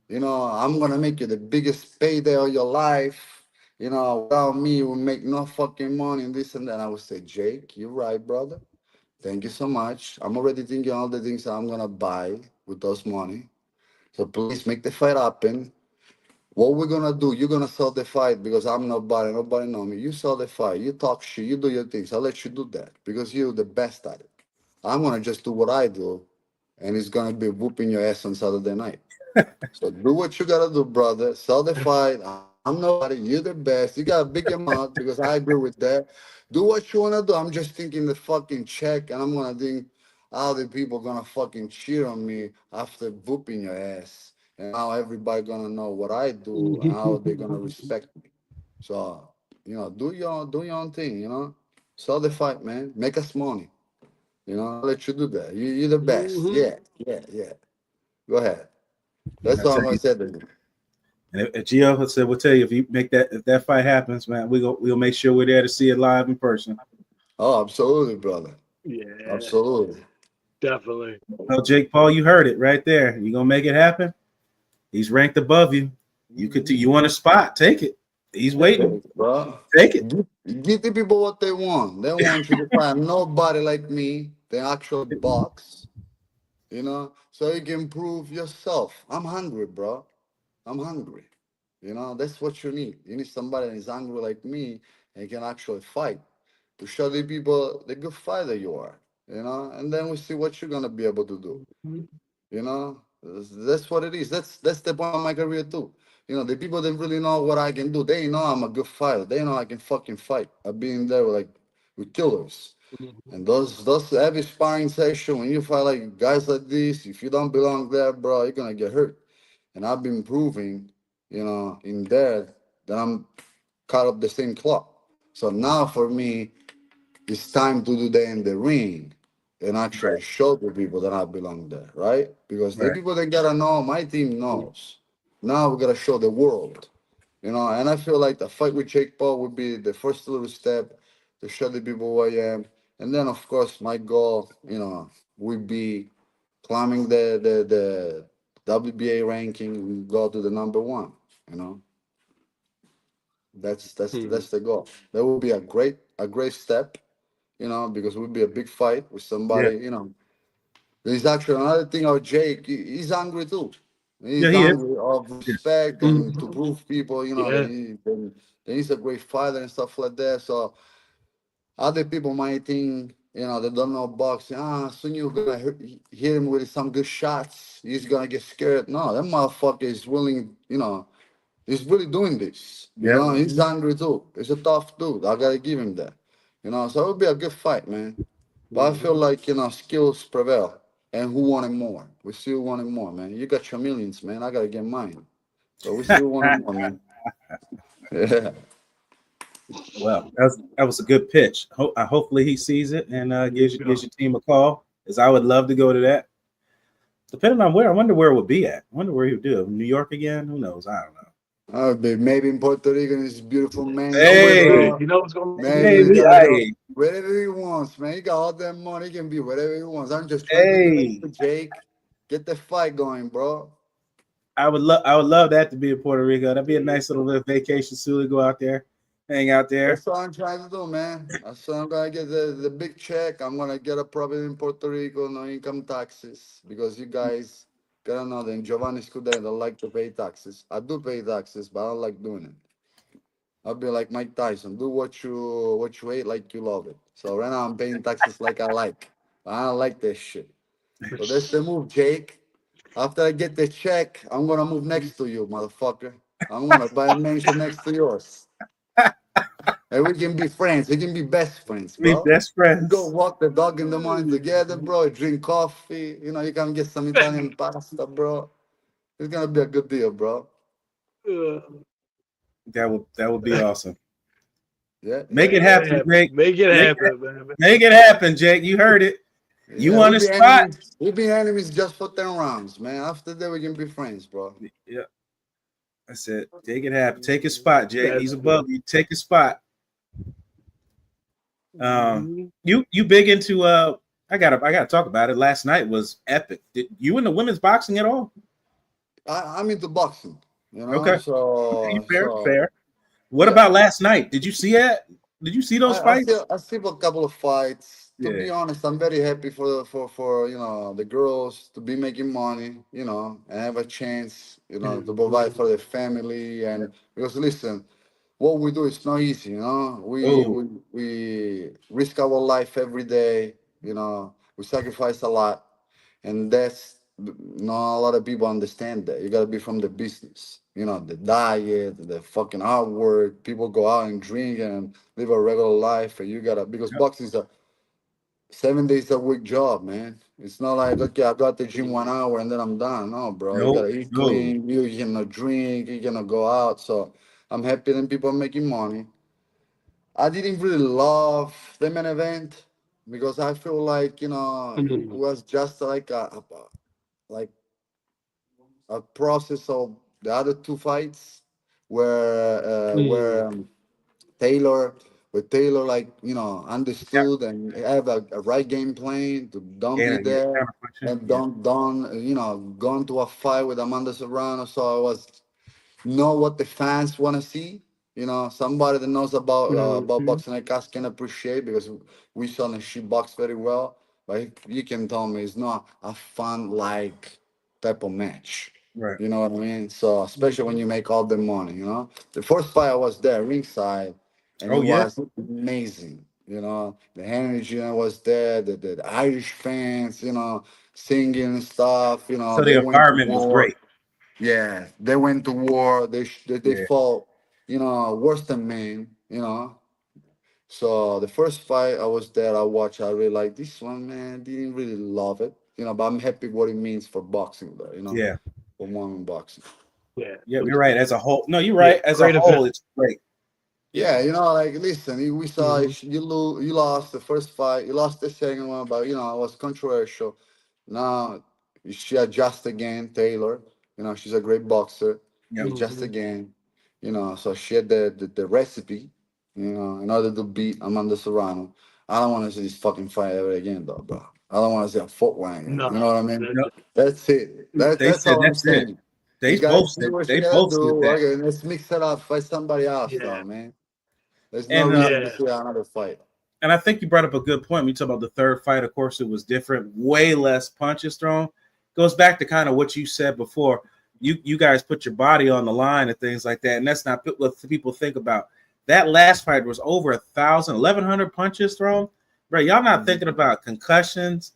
You know, I'm gonna make you the biggest payday of your life. You know, without me, you will make no fucking money and this and that. I would say, Jake, you're right, brother. Thank you so much. I'm already thinking all the things I'm gonna buy with those money. So please make the fight happen. What we're gonna do, you're gonna sell the fight because I'm nobody know me. You sell the fight, you talk shit, you do your things. I'll let you do that because you're the best at it. I'm gonna just do what I do, and it's gonna be whooping your ass on Saturday night. So do what you gotta do, brother. Sell the fight. I'm nobody. You're the best. You got a big amount because I agree with that. Do what you wanna do. I'm just thinking the fucking check, and I'm gonna think how the people gonna fucking cheer on me after whooping your ass, and how everybody gonna know what I do and how they gonna respect me. So do your own thing. Sell the fight, man. Make us money. I'll let you do that. You're the best. Mhm. Yeah, yeah, yeah. Go ahead. And That's I all tell I'm gonna you, say to you. and if Gio said, "We'll tell you if you make that if that fight happens, man, we'll make sure we're there to see it live in person." Oh, absolutely, brother. Yeah, Absolutely. definitely. Oh, Jake Paul, you heard it right there. You gonna make it happen? He's ranked above you. You want a spot? Take it. He's waiting. Hey, bro. Take it. Give the people what they want. They want you to find nobody like me. They actually box, so you can prove yourself. I'm hungry, bro. I'm hungry. That's what you need. You need somebody that is hungry like me and can actually fight to show the people the good fighter you are, and then we see what you're gonna be able to do. Mhm. That's what it is. That's the point of my career too. The people that really know what I can do, they know I'm a good fighter. They know I can fucking fight. I've been there with killers. And those heavy sparring session when you fight like guys like this, if you don't belong there, bro, you're gonna get hurt. And I've been proving, in there that I'm caught up the same clock. So now for me, it's time to do that in the ring and actually show the people that I belong there, right? Because the Right. people that gotta know, my team knows. Now we gotta show the world, and I feel like the fight with Jake Paul would be the first little step to show the people who I am. And then of course my goal, would be climbing the WBA ranking and go to the number one, you know. That's the goal. That would be a great step, because it would be a big fight with Yeah. somebody. There's actually another thing of Jake. He's hungry too. Yeah. He's He is. hungry of Yeah. respect and to Mhm. prove people, Yeah. that he's a great fighter and stuff like that. So other people might think, they don't know boxing. Soon you're gonna hit him with some good shots. He's gonna get scared. No, that motherfucker is willing. He's really doing this. Yeah. He's hungry too. He's a tough dude. I gotta give him that. So it would be a good fight, man. But I feel Mhm. like, skills prevail. And who wanted more? We still wanted more, man. You got your millions, man. I gotta get mine. So we still wanted more, man. Yeah. Well, that was a good pitch. Hopefully he sees it and gives Yeah. your team a call, as I would love to go to that. Depending on where, I wonder where it would be at. I wonder where he would do it. New York again? Who knows? I don't know. Maybe in Puerto Rico, in this beautiful Maine, Hey, bro. You know it's gonna Maybe hey, he's be. gonna hey, wherever he wants, man. He got all that money. He can be whatever he wants. I'm just trying to be next hey. to Jake. Get the fight going, bro. I would love that to be in Puerto Rico. That'd be a nice little vacation. Sooly go out there, hang out there. That's what I'm trying to do, man. So I'm gonna get the big check. I'm gonna get a property in Puerto Rico, no income taxes, because you guys gotta know that Giovanni Scuderi don't like to pay taxes. I do pay taxes, but I don't like doing it. I'll be like Mike Tyson. Do what you hate like you love it. So right now I'm paying taxes like I like. I don't like this shit. So that's the move, Jake. After I get the check, I'm gonna move next to you, motherfucker. I'm gonna buy a mansion next to yours. And we can be friends. We can be best friends, Be bro. best Go friends. walk the dog in the morning together, bro. Drink coffee. You know, you can get some Italian pasta, bro. It's gonna be a good deal, bro. That would be awesome. Yeah, Make yeah, it happen, Jake. Make it Make happen, man. make it happen, Jake. You heard it. You yeah. want a spot? We'll be enemies just for 10 rounds, man. After that, we can be friends, bro. Yeah, that's it. Take it happen. Take his spot, Jake. He's That's above you. Take his spot. Mhm. You big into I gotta talk about it. Last night was epic. Did you into women's boxing at all? I'm into boxing, you know. Okay. Okay, fair, So fair. What yeah. about last night? Did you see it? Did you see those fights? I see a couple of fights. To Yeah. be honest, I'm very happy for the girls to be making money, and have a chance, to provide for their family. Yeah. And because listen, what we do is not easy, We Oh, we we risk our life every day, We sacrifice a lot, and that's not a lot of people understand that. You gotta be from the business, the diet, the fucking hard work. People go out and drink and live a regular life, and you gotta because yep. boxing is a 7 days a week job, man. It's not like okay, I got the gym 1 hour and then I'm done. No, bro, you No, gotta eat no. clean. You cannot drink. You cannot go out. So I'm happy that people are making money. I didn't really love the main event because I feel like it Mhm. was just like like a process of the other two fights where Mhm. Taylor with Taylor like Yeah. understood and have a right game plan to don't be And yeah, there counter punching. and Yeah. don't gone to a fight with Amanda Serrano. So I was know what the fans want to see. Somebody that knows about Mhm. boxing like us can appreciate because we saw that she box very well. But you can tell me it's not a fun like type of match. Right. You know what I mean? So especially when you make all the money. The first fight I was there ringside, and it Oh yeah. was amazing. The energy that was there, the Irish fans, singing and stuff. So the They went to environment was war. great. Yeah, they went to war. They Yeah. fought, worse than men. So the first fight I was there, I watched. I really like this one, man. Didn't really love it, but I'm happy what it means for boxing, though. Yeah. For women boxing. Yeah. Yeah. You're right. As a whole, no, you're Yeah. right. As a Great event. whole, it's great. Yeah, like listen, we saw Mhm. you lost the first fight, you lost the second one, but it was controversial. Now she adjusts again, Taylor. She's a great boxer. She Yep. adjusts Mhm. again. So she had the recipe, in order to beat Amanda Serrano. I don't want to see this fucking fight ever again, though, bro. I don't want to see a foot wagon. You know No. what I mean? Yep. That's it. They That's said all I'm that's it. saying. You guys do what you They gotta both said do. that. Okay, let's mix it up. Fight somebody else, Yeah. though, man. There's no And reason to Yeah. see another fight. I think you brought up a good point. When you talk about the third fight, of course, it was different, way less punches thrown. Goes back to kind of what you said before. You guys put your body on the line and things like that, and that's not what people think about. That last fight was over 1,000, 1,100 punches thrown. Right, y'all not thinking about concussions,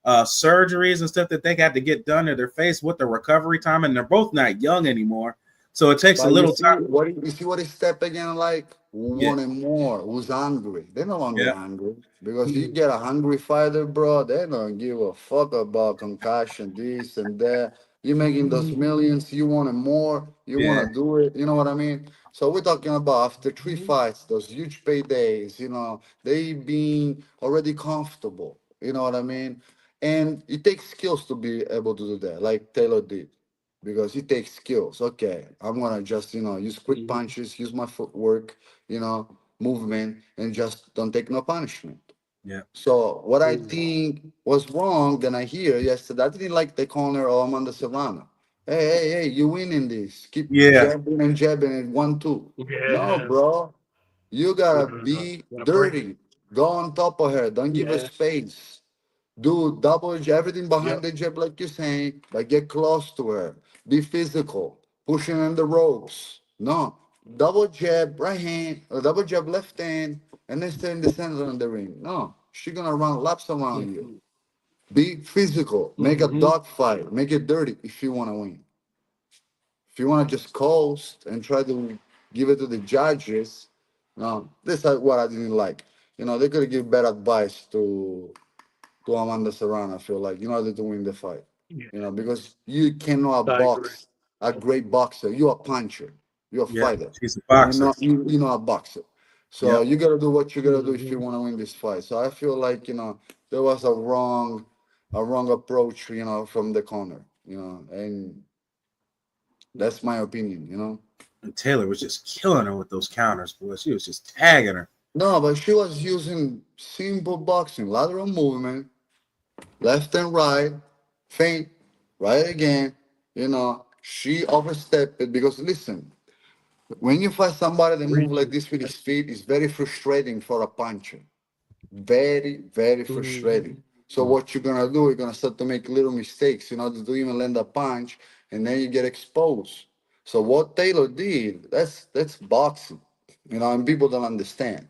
surgeries, and stuff that they got to get done to their face with the recovery time, and they're both not young anymore, so it takes a But you little see time. what you see what is step again like? Who Yeah, wanted more? Who's hungry? They're no longer yeah, hungry. Because you Mhm. get a hungry fighter, bro, they don't give a fuck about concussion, this and that. You making those millions, you want it more, you yeah. want to do it, you know what I mean? So we're talking about after three fights, those huge paydays, they being already comfortable, you know what I mean? And it takes skills to be able to do that, like Taylor did, because it takes skills. Okay, I'm gonna just use quick Mm-hmm. punches, use my footwork, movement, and just don't take no punishment. Yeah. So what I Mm-hmm. think was wrong, then I hear yesterday, I didn't like the corner of Amanda Serrano. Hey, you winning this. Keep Yeah. jabbing and jabbing and 1-2. No, Yeah. bro. You gotta Uh, be gotta break it. dirty. Go on top of her. Don't give her Yeah. space. Do double everything behind Yep. the jab like you're saying, but get close to her. Be physical. Pushing on the ropes. No. Double jab right hand, or double jab left hand, and then stay in the center of the ring. No. She's gonna run laps around you. Mm-hmm. Be physical. Make a Mm-hmm. dog fight. Make it dirty if you wanna win. If you wanna just coast and try to give it to the judges, no, this is what I didn't like. They could have given better advice to Amanda Serrano, I feel like, in order to win the fight. Yeah. Because you cannot I agree. box a great boxer. You're a puncher. You're a Yeah. fighter. She's a You're boxer. not you're not a boxer. So Yep. you gotta do what you gotta do if you Mm-hmm. wanna win this fight. So I feel like, there was a wrong approach, from the corner, and that's my opinion. And Taylor was just killing her with those counters, boy. She was just tagging her. No, but she was using simple boxing, lateral movement, left and right, feint, right again. She overstepped it because listen, when you find somebody that move like Reaching. this with his feet, it's very frustrating for a puncher. Very, very frustrating. Mm-hmm. So what you're gonna do, you're gonna start to make little mistakes, to even land a punch, and then you get exposed. So what Taylor did, that's boxing, and people don't understand.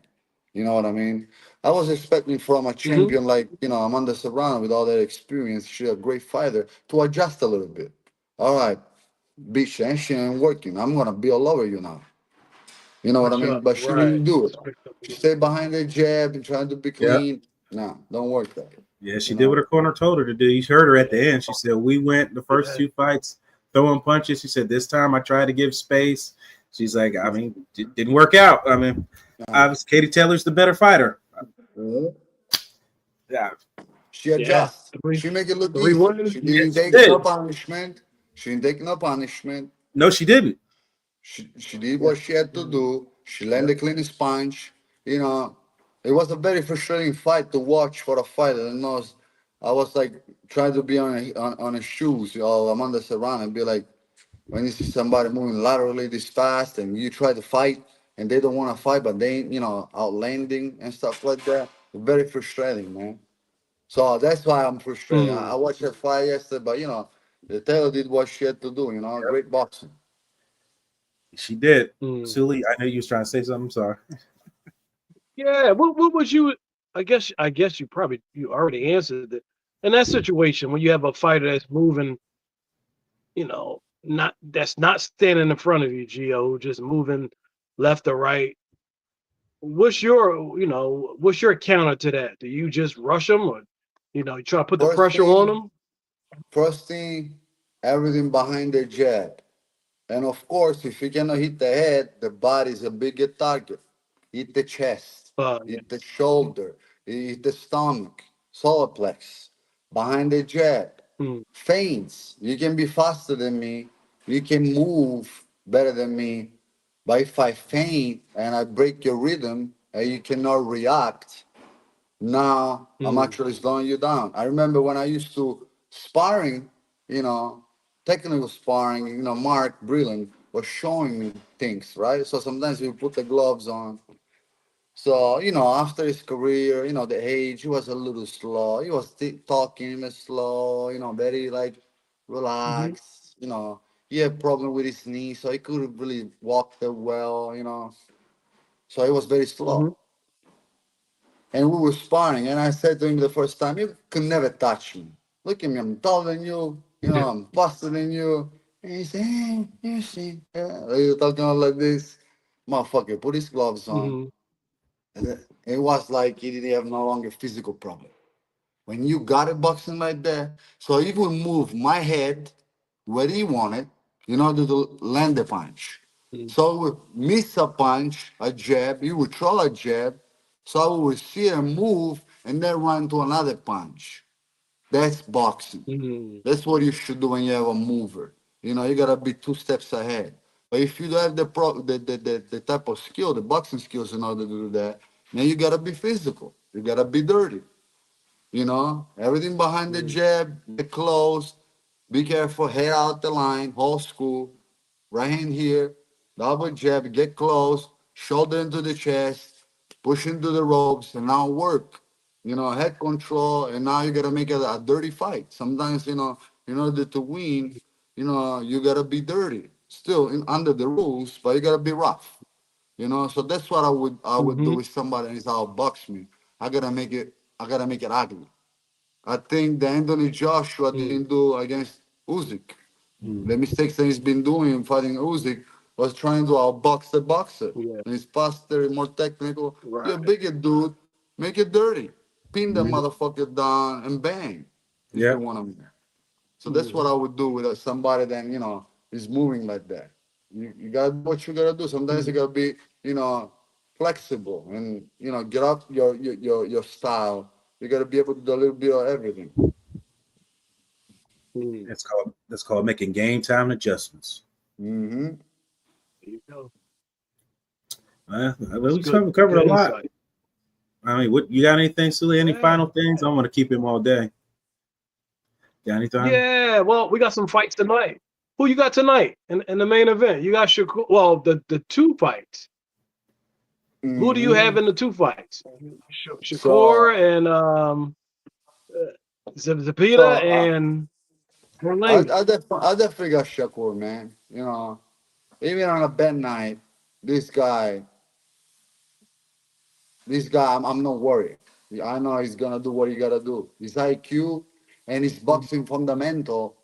You know what I mean? I was expecting from a Mm-hmm. champion like, Amanda Serrano with all that experience, she's a great fighter, to adjust a little bit. All right, bitch, and she ain't working. I'm gonna be all over you now. You know what I Switch mean? up. But she Right. didn't do it. Switch up. She stayed behind the jab and trying to be Yeah. clean. No, don't work that. Yeah, she You did what know? her corner told her to do. You heard her at the end. She said, "We went the first Yeah. two fights throwing punches." She said, "This time I tried to give space." She's like, "I mean, it didn't work out. I mean, No. obviously, Katie Taylor's the better fighter." Mhm. Yeah, She Yeah. adjusts. Three, She make it look three easy. wins. She yeah, didn't she take no did. punishment. She didn't take no punishment. No, she didn't. She did Yeah, what she had to Mm-hmm. do. She yep. landed clean punch. You know, it was a very frustrating fight to watch for a fighter. I was like trying to be on his shoes of Amanda Serrano and be like, when you see somebody moving laterally this fast and you try to fight and they don't want to fight, but they, outlanding and stuff like that, very frustrating, man. So that's why I'm frustrated. I Mm. watched that fight yesterday, but the Taylor did what she had to do. Great boxing. She did. Mm. Sooly, I know you was trying to say something. I'm sorry. Yeah. What was you? I guess you already answered it. In that situation, when you have a fighter that's moving, not that's not standing in front of you, Gio, just moving left or right. What's your counter to that? Do you just rush them, or you try to put the First pressure on thing, them? first thing, everything behind the jab. And of course, if you cannot hit the head, the body is a bigger target. Hit the chest, Yeah. hit the shoulder, hit the stomach, solar plex, behind the jab. Mm, Feints. You can be faster than me. You can move better than me. But if I feint and I break your rhythm and you cannot react, now I'm mm, actually slowing you down. I remember when I used to sparring, you know, technical sparring, Mark Brilliant was showing me things, right? So sometimes we put the gloves on. So, after his career, the age, he was a little slow. He was talking slow, very like hmm relaxed, He had problem with his knee, so he couldn't really walk that well, So he was very hmm slow. And we were sparring, and I said to him the first time, "You can never touch me. Look at me, I'm taller than you, Yeah. I'm faster than you." And he said, "Hey, you see, yeah." He was talking like this. Motherfucker, put his gloves on. hmm And it was like he didn't have no longer physical problem. When you got it boxing like that, so he would move my head where he wanted, to land the punch. So I would miss a punch, a jab, he would throw a jab, so I would see him move and then run to another punch. That's boxing. Mm. That's what you should do when you have a mover. You know, you gotta be 2 steps ahead. But if you don't have the type of skill, the boxing skills in order to do that, then you gotta be physical. You gotta be dirty. You know, everything behind the jab, get close, be careful, head out the line, whole school, right hand here, double jab, get close, shoulder into the chest, push into the ropes, and now work. You know, head control, and now you gotta make it a dirty fight. Sometimes, you know, in order to win, you know, you gotta be dirty. Still under the rules, but you gotta be rough. You know, so that's what I would do Mm-hmm. with somebody who's outbox me. I gotta make it ugly. I think the Anthony Joshua Mm. didn't do against Usyk. Mm. The mistakes that he's been doing fighting Usyk was trying to outbox the boxer. Yeah. And he's faster, more technical. You're a Right. bigger dude. Make it dirty. Pin the Mhm. motherfucker down and bang if you Yep. want him. So that's what Mm. I would do with somebody that, you know, is moving like that. You got to do what you got to do. Sometimes you Mm. got to be, you know, flexible and, you know, get up your style. You got to be able to do a little bit of everything. Mm. That's called making game time adjustments. Mm-hmm. There you go. It's We good. covered Good a lot. insight. I mean, what you got? Anything, Sooly? Any Yeah. final things? I want to keep him all day. Got anything? Yeah. Well, we got some fights tonight. Who you got tonight in the main event? You got Shakur. Well, the two fights. Who do you Mm-hmm. have in the two fights? So, Shakur and Zepeda so and I Orlando. I definitely got Shakur, man. You know, even on a bad night, this guy, I'm not worried. I know he's gonna do what he gotta do. His IQ and his boxing fundamental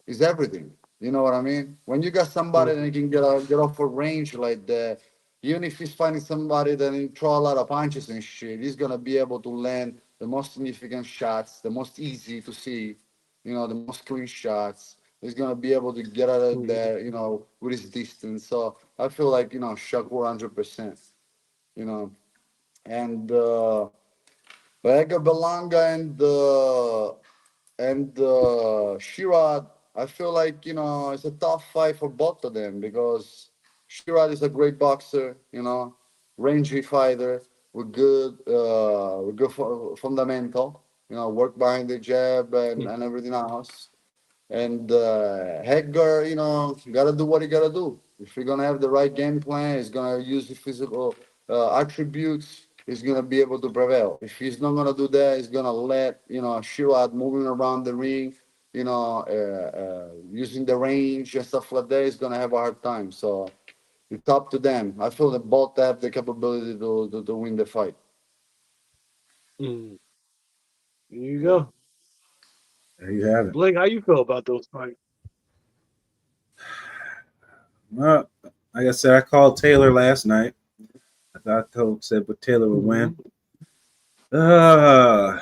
is everything. You know what I mean? When you got somebody that can get off a range like that, even if he's fighting somebody that he throw a lot of punches and shit, he's gonna be able to land the most significant shots, the most easy to see, you know, the most clean shots. He's gonna be able to get out of Mhm. there, you know, with his distance. So I feel like, you know, Shakur 100%. You know, and Vega Belanga and Shirad, I feel like, you know, it's a tough fight for both of them because Shirad is a great boxer, you know, rangy fighter with good fundamental, you know, work behind the jab and everything else. And Edgar, you know, gotta do what he gotta do. If you're gonna have the right game plan, he's gonna use the physical attributes. He's gonna be able to prevail. If he's not gonna do that, he's gonna let Shirat moving around the ring, using the range and stuff like that. He's gonna have a hard time. So it's up to them. I feel that both have the capability to win the fight. Mm. There you Yeah. go. There you have it. Blake, how you feel about those fights? Well, like I said, I called Taylor last night. I said, but Taylor would win. Mhm. Uh,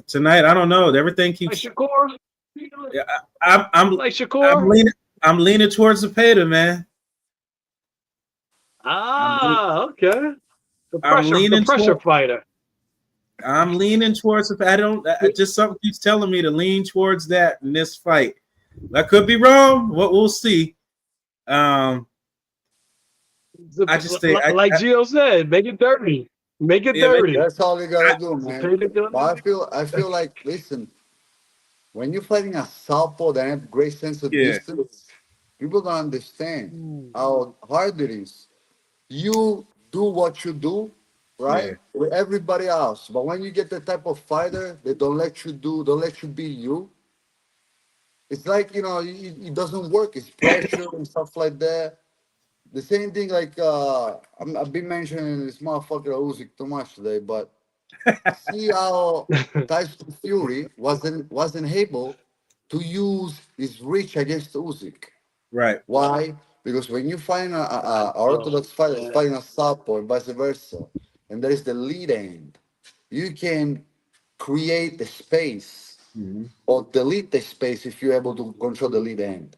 Tonight, I don't know. Everything Like keeps. Shakur? Yeah, I'm Like I'm Shakur? leaning. I'm leaning towards the Peta, man. I'm le- Ah, okay. I'm The leaning pressure toward. fighter. I'm leaning towards the. I don't. Just something keeps telling me to lean towards that in this fight. I could be wrong. We'll see. Um, I just think. Like Gio said, make it dirty. Make it Yeah, dirty. That's all you gotta do, man. Zepeda But does I feel like, listen, when you're fighting a southpaw that have great sense of yeah, distance, people don't understand it. how hard it is. You do what you do, yeah. right, with everybody else. But when you get the type of fighter that don't let you be you, it's like, it doesn't work. It's pressure and stuff like that. The same thing, like, I've been mentioning this motherfucker Usyk too much today, but see how Tyson Fury wasn't able to use his reach against Usyk. Right. Why? Because when you find a Oh, orthodox fighter yeah. fighting a southpaw and vice versa, and there is the lead end, you can create the space Mm-hmm. or delete the space if you're able to control the lead end.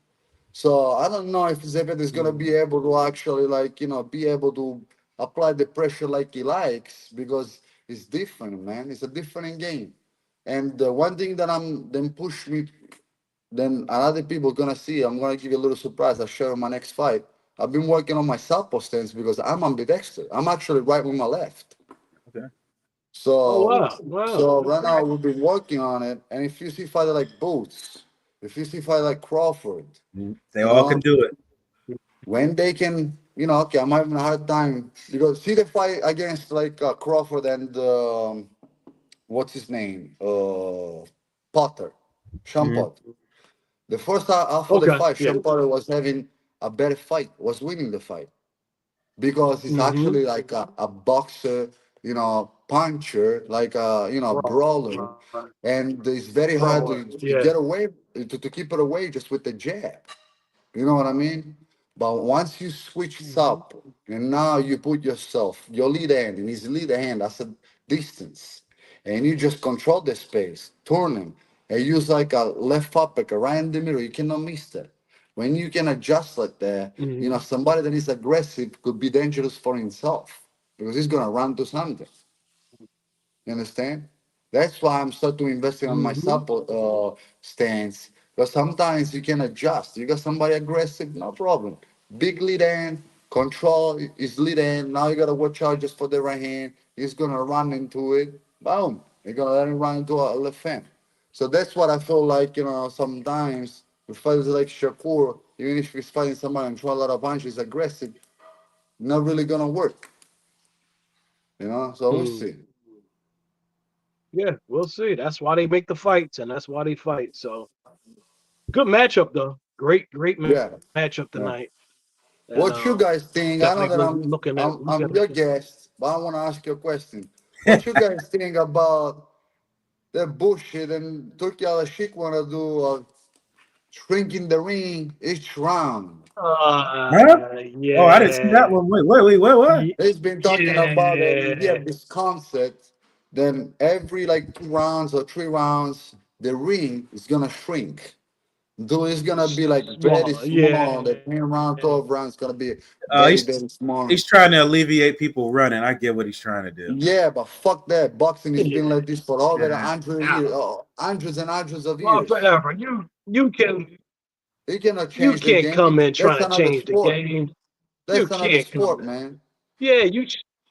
So I don't know if Zeped is gonna be able to actually, like, be able to apply the pressure like he likes, because it's different, man. It's a different game. And the one thing that then push me, then other people gonna see. I'm gonna give you a little surprise. I'll show you my next fight. I've been working on my southpaw stance because I'm ambidextrous. I'm actually right with my left. Okay. Oh So, wow, wow. so right now we've been working on it. And if you see fighter like Boots, if you see fighter like Crawford, They you all know, can do it. when they can, okay, I'm having a hard time because see the fight against like Crawford and what's his name, Potter, Sean Mhm. Potter. The first half of the Okay, fight, yeah. Sean Potter was having a better fight, was winning the fight because he's Mm-hmm. actually like a boxer, puncher, like a brawler, Right. and it's very hard Brawler. to Yeah. get away to keep it away just with the jab. You know what I mean? But once you switch it Mm-hmm. up and now you put your lead hand and his lead hand, that's a distance. And you just control the space, turn him, and use like a left uppercut right in the middle. You cannot miss that. When you can adjust like that, Mm-hmm. somebody that is aggressive could be dangerous for himself because he's gonna run to something. You understand? That's why I'm starting to investing on my Mm-hmm. support stance. Because sometimes you can adjust. You got somebody aggressive, no problem. Big lead hand, control his lead hand. Now you gotta watch out just for the right hand. He's gonna run into it. Boom. You're gonna let him run into a left hand. So that's what I feel like, sometimes with fighters like Shakur, even if he's fighting somebody and throw a lot of punches, aggressive, not really gonna work. So we'll Mm. see. Yeah, we'll see. That's why they make the fights, and that's why they fight. So good matchup though. Great Yeah. matchup tonight. Yeah. And What you guys think? I definitely know that I'm looking your at guest, but I want to ask you a question. What you guys think about the bullshit and Turkey Al Sheikh want to do shrinking the ring each round? Huh? Oh, I didn't see that yeah. one. Wait, what? He's been talking about that he Yeah. have this concept. Then every like 2 rounds or 3 rounds, the ring is gonna shrink. Though it's gonna be like very Small. small. The Yeah. 10 round, 12 rounds gonna be Uh, very, he's very small. he's trying to alleviate people running. I get what he's trying to do. Yeah, but fuck that. Boxing has been Yeah. like this for over Yeah. 100 years, hundreds and hundreds of Well, years. forever. You cannot You change the can't come game. in trying That's to another change the sport. game. You That's another can't come sport, in. man. Yeah,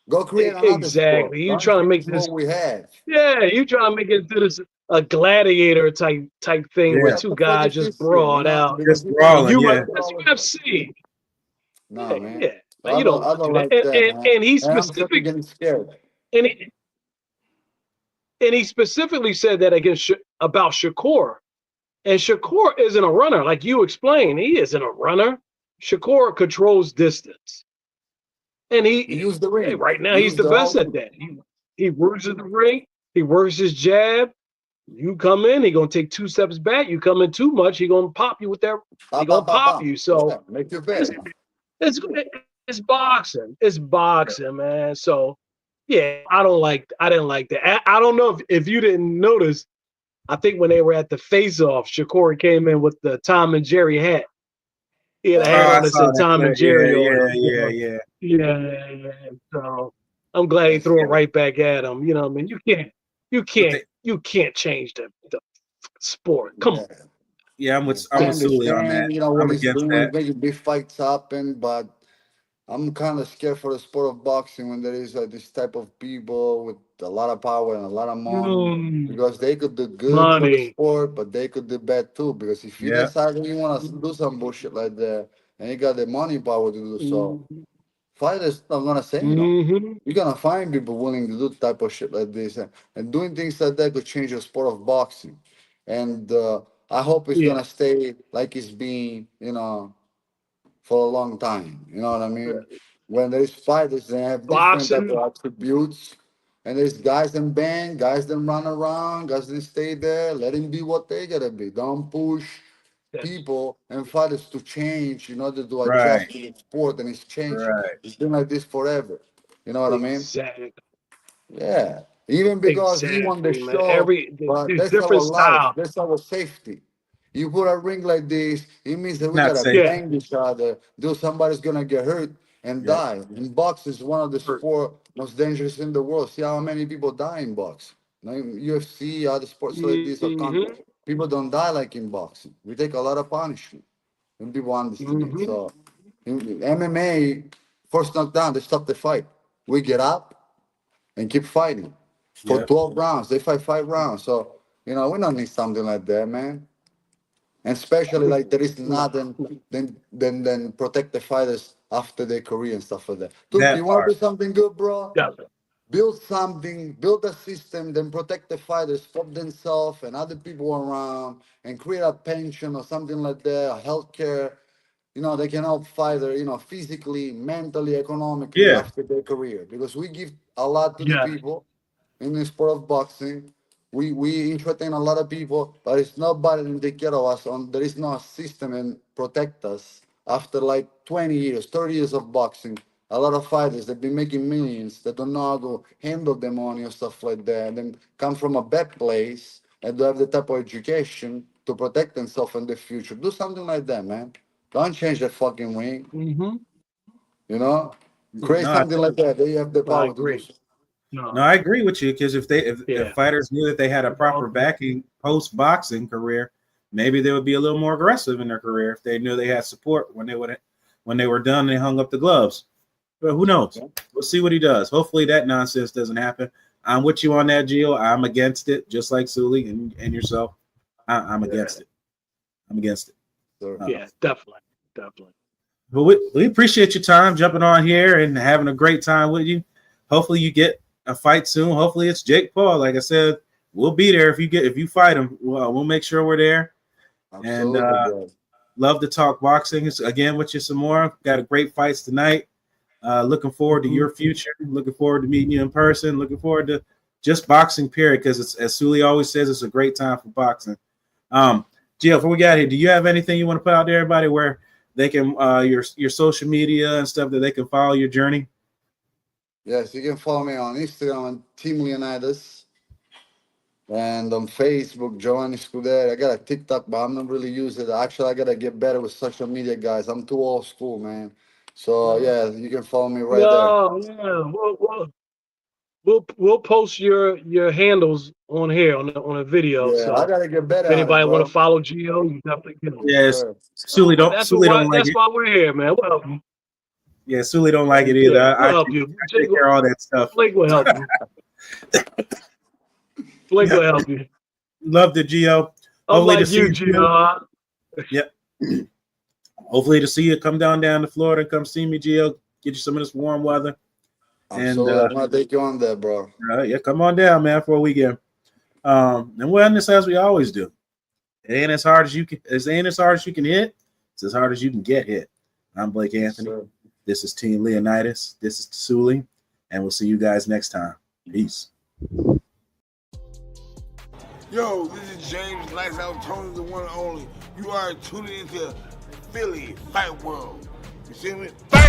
Go create another sport. exactly. You Don't trying to make change this. what we have. Yeah, you trying to make it into this a gladiator type thing where Yeah. What two the fuck guys is just this shit? brawl out. Because Just you cannot brawling. You do Yeah. it that's all the time. UFC. Nah, Yeah, man. yeah. But you don't I want to don't do that. like that, man. And And I'm starting getting scared. and he, and he specifically said that against about Shakur. And Shakur isn't a runner, like you explained. He isn't a runner. Shakur controls distance, and Use the ring. right now he's Use the the best whole at ring. that. He works at the ring. He works his jab. You come in, he gonna take 2 steps back. You come in too much, he gonna pop you with that. Pa, He pa, gonna pa, pop pa. you. Yeah, So make you it's bet. it's it's boxing. It's boxing, man. So yeah, I didn't like that. I don't know if you didn't notice. I think when they were at the face-off, Shakur came in with the Tom and Jerry hat. He had a Oh, hat Uh, I on that saw said that Tom clip. and Yeah, Jerry on yeah, him. yeah, yeah. Yeah. So I'm glad he that's threw it good. right back at him. You know what I mean? But they, You can't change the sport. Come on. Yeah. yeah, I I'm with Sooly on that. understand, what I'm he's against doing, that. he's making big fights happen, but I'm kind of scared for the sport of boxing when there is this type of people with a lot of power and a lot of money, Mm, because they could do good for the money. sport, but they could do bad too. Because if you Yeah. decide you want to do some bullshit like that, and you got the money power to do so, Mm-hmm. fighters not gonna say no. Mm-hmm. You're gonna find people willing to do type of shit like this, and doing things like that could change the sport of boxing. And I hope it's Yeah. gonna stay like it's been, for a long time. You know what I mean? When there's fighters, they have different type of Boxing. attributes, and there's guys that bang, guys that run around, guys that stay there. Let them be what they gotta be. Don't push That's people and fighters to change in order to Right. adjust to the sport, and it's changing. Right. It's been like this forever. You know what I mean? exactly Yeah. Even because he won the exactly, man. show, but There's that's our different life. styles. That's our safety. You put a ring like this, it means that we Not gotta safe. Yeah. bang each other. Though somebody's gonna get hurt and Yep. die. And box is one of the sport most dangerous in the world. See how many people die in box. Like UFC, other sports like this, or Mm-hmm. people don't die like in boxing. We take a lot of punishment, and people understand. Mm-hmm. So, in MMA, first knockdown, they stop the fight. We get up and keep fighting for Yeah. 12 rounds. They fight 5 rounds. So, we don't need something like that, man. And especially like there is No, nothing no. than protect the fighters after their career and stuff like that. Look, you That want to part. do something good, bro? Definitely. Build something, build a system, then protect the fighters, stop themselves and other people around, and create a pension or something like that, healthcare. They can help fighter, physically, mentally, economically Yeah. after their career. Because we give a lot to the Yes. people in the sport of boxing. We entertain a lot of people, but it's nobody to take care of us. There is no system and protect us. After like 20 years, 30 years of boxing, a lot of fighters they've been making millions. They don't know how to handle the money or stuff like that. And then come from a bad place and don't have the type of education to protect themselves in the future. Do something like that, man. Don't change the fucking ring. Mm-hmm. You know, create No, I something like that. They have the I power to do agree. so. No, No. I agree with you because if Yeah. fighters knew that they had a proper backing post boxing career, maybe they would be a little more aggressive in their career if they knew they had support when they were done. They hung up the gloves. But who knows? Yeah. We'll see what he does. Hopefully that nonsense doesn't happen. I'm with you on that, Gio. I'm against it, just like Sooly and yourself. I'm against it. I'm against it. So, Yeah, definitely. Definitely. But we appreciate your time jumping on here and having a great time with you. Hopefully you get a fight soon. Hopefully it's Jake Paul. Like I said, we'll be there if you fight him. We'll make sure we're there. And absolutely, bro. love to talk boxing again with you some more. Got a great fights tonight. Looking forward to your future. Looking forward to meeting you in person. Looking forward to just boxing, period. Because it's, as Sooly always says, it's a great time for boxing. Gio, before we got here, do you have anything you want to put out there, everybody, where they can your social media and stuff that they can follow your journey? Yes, you can follow me on Instagram on Team Leonidas and on Facebook, Giovanni Scuderi. I got a TikTok, but I'm not really using it. Actually, I gotta get better with social media, guys. I'm too old school, man. So yeah, you can follow me right there. No, yeah. We'll post your handles on here on a video. Yeah, I So gotta get better if on it, anybody want bro. to follow Gio, you definitely can. Yes, Sure. Sooly don't like That's it. why we're here, man. We'll help you. Yeah, Sooly don't like it either. Yeah, I we'll help you. take care of all that stuff. Blake will help you. Blake will help you. Love the Gio. Unlike to see you, Gio. Yep. Hopefully to see you come down to Florida and come see me, Gio. Get you some of this warm weather. Absolutely, I'm gonna take you on there, bro. Yeah, come on down, man, for a weekend. And we'll end this as we always do. It ain't as hard as you can. It ain't as hard as you can hit. It's as hard as you can get hit. I'm Blake Anthony. Sure. This is Team Leonidas. This is Sooly, and we'll see you guys next time. Peace. Yo, this is James Lights Out Tony, the one and only. You are tuning into Philly Fight World. You see me? Fight!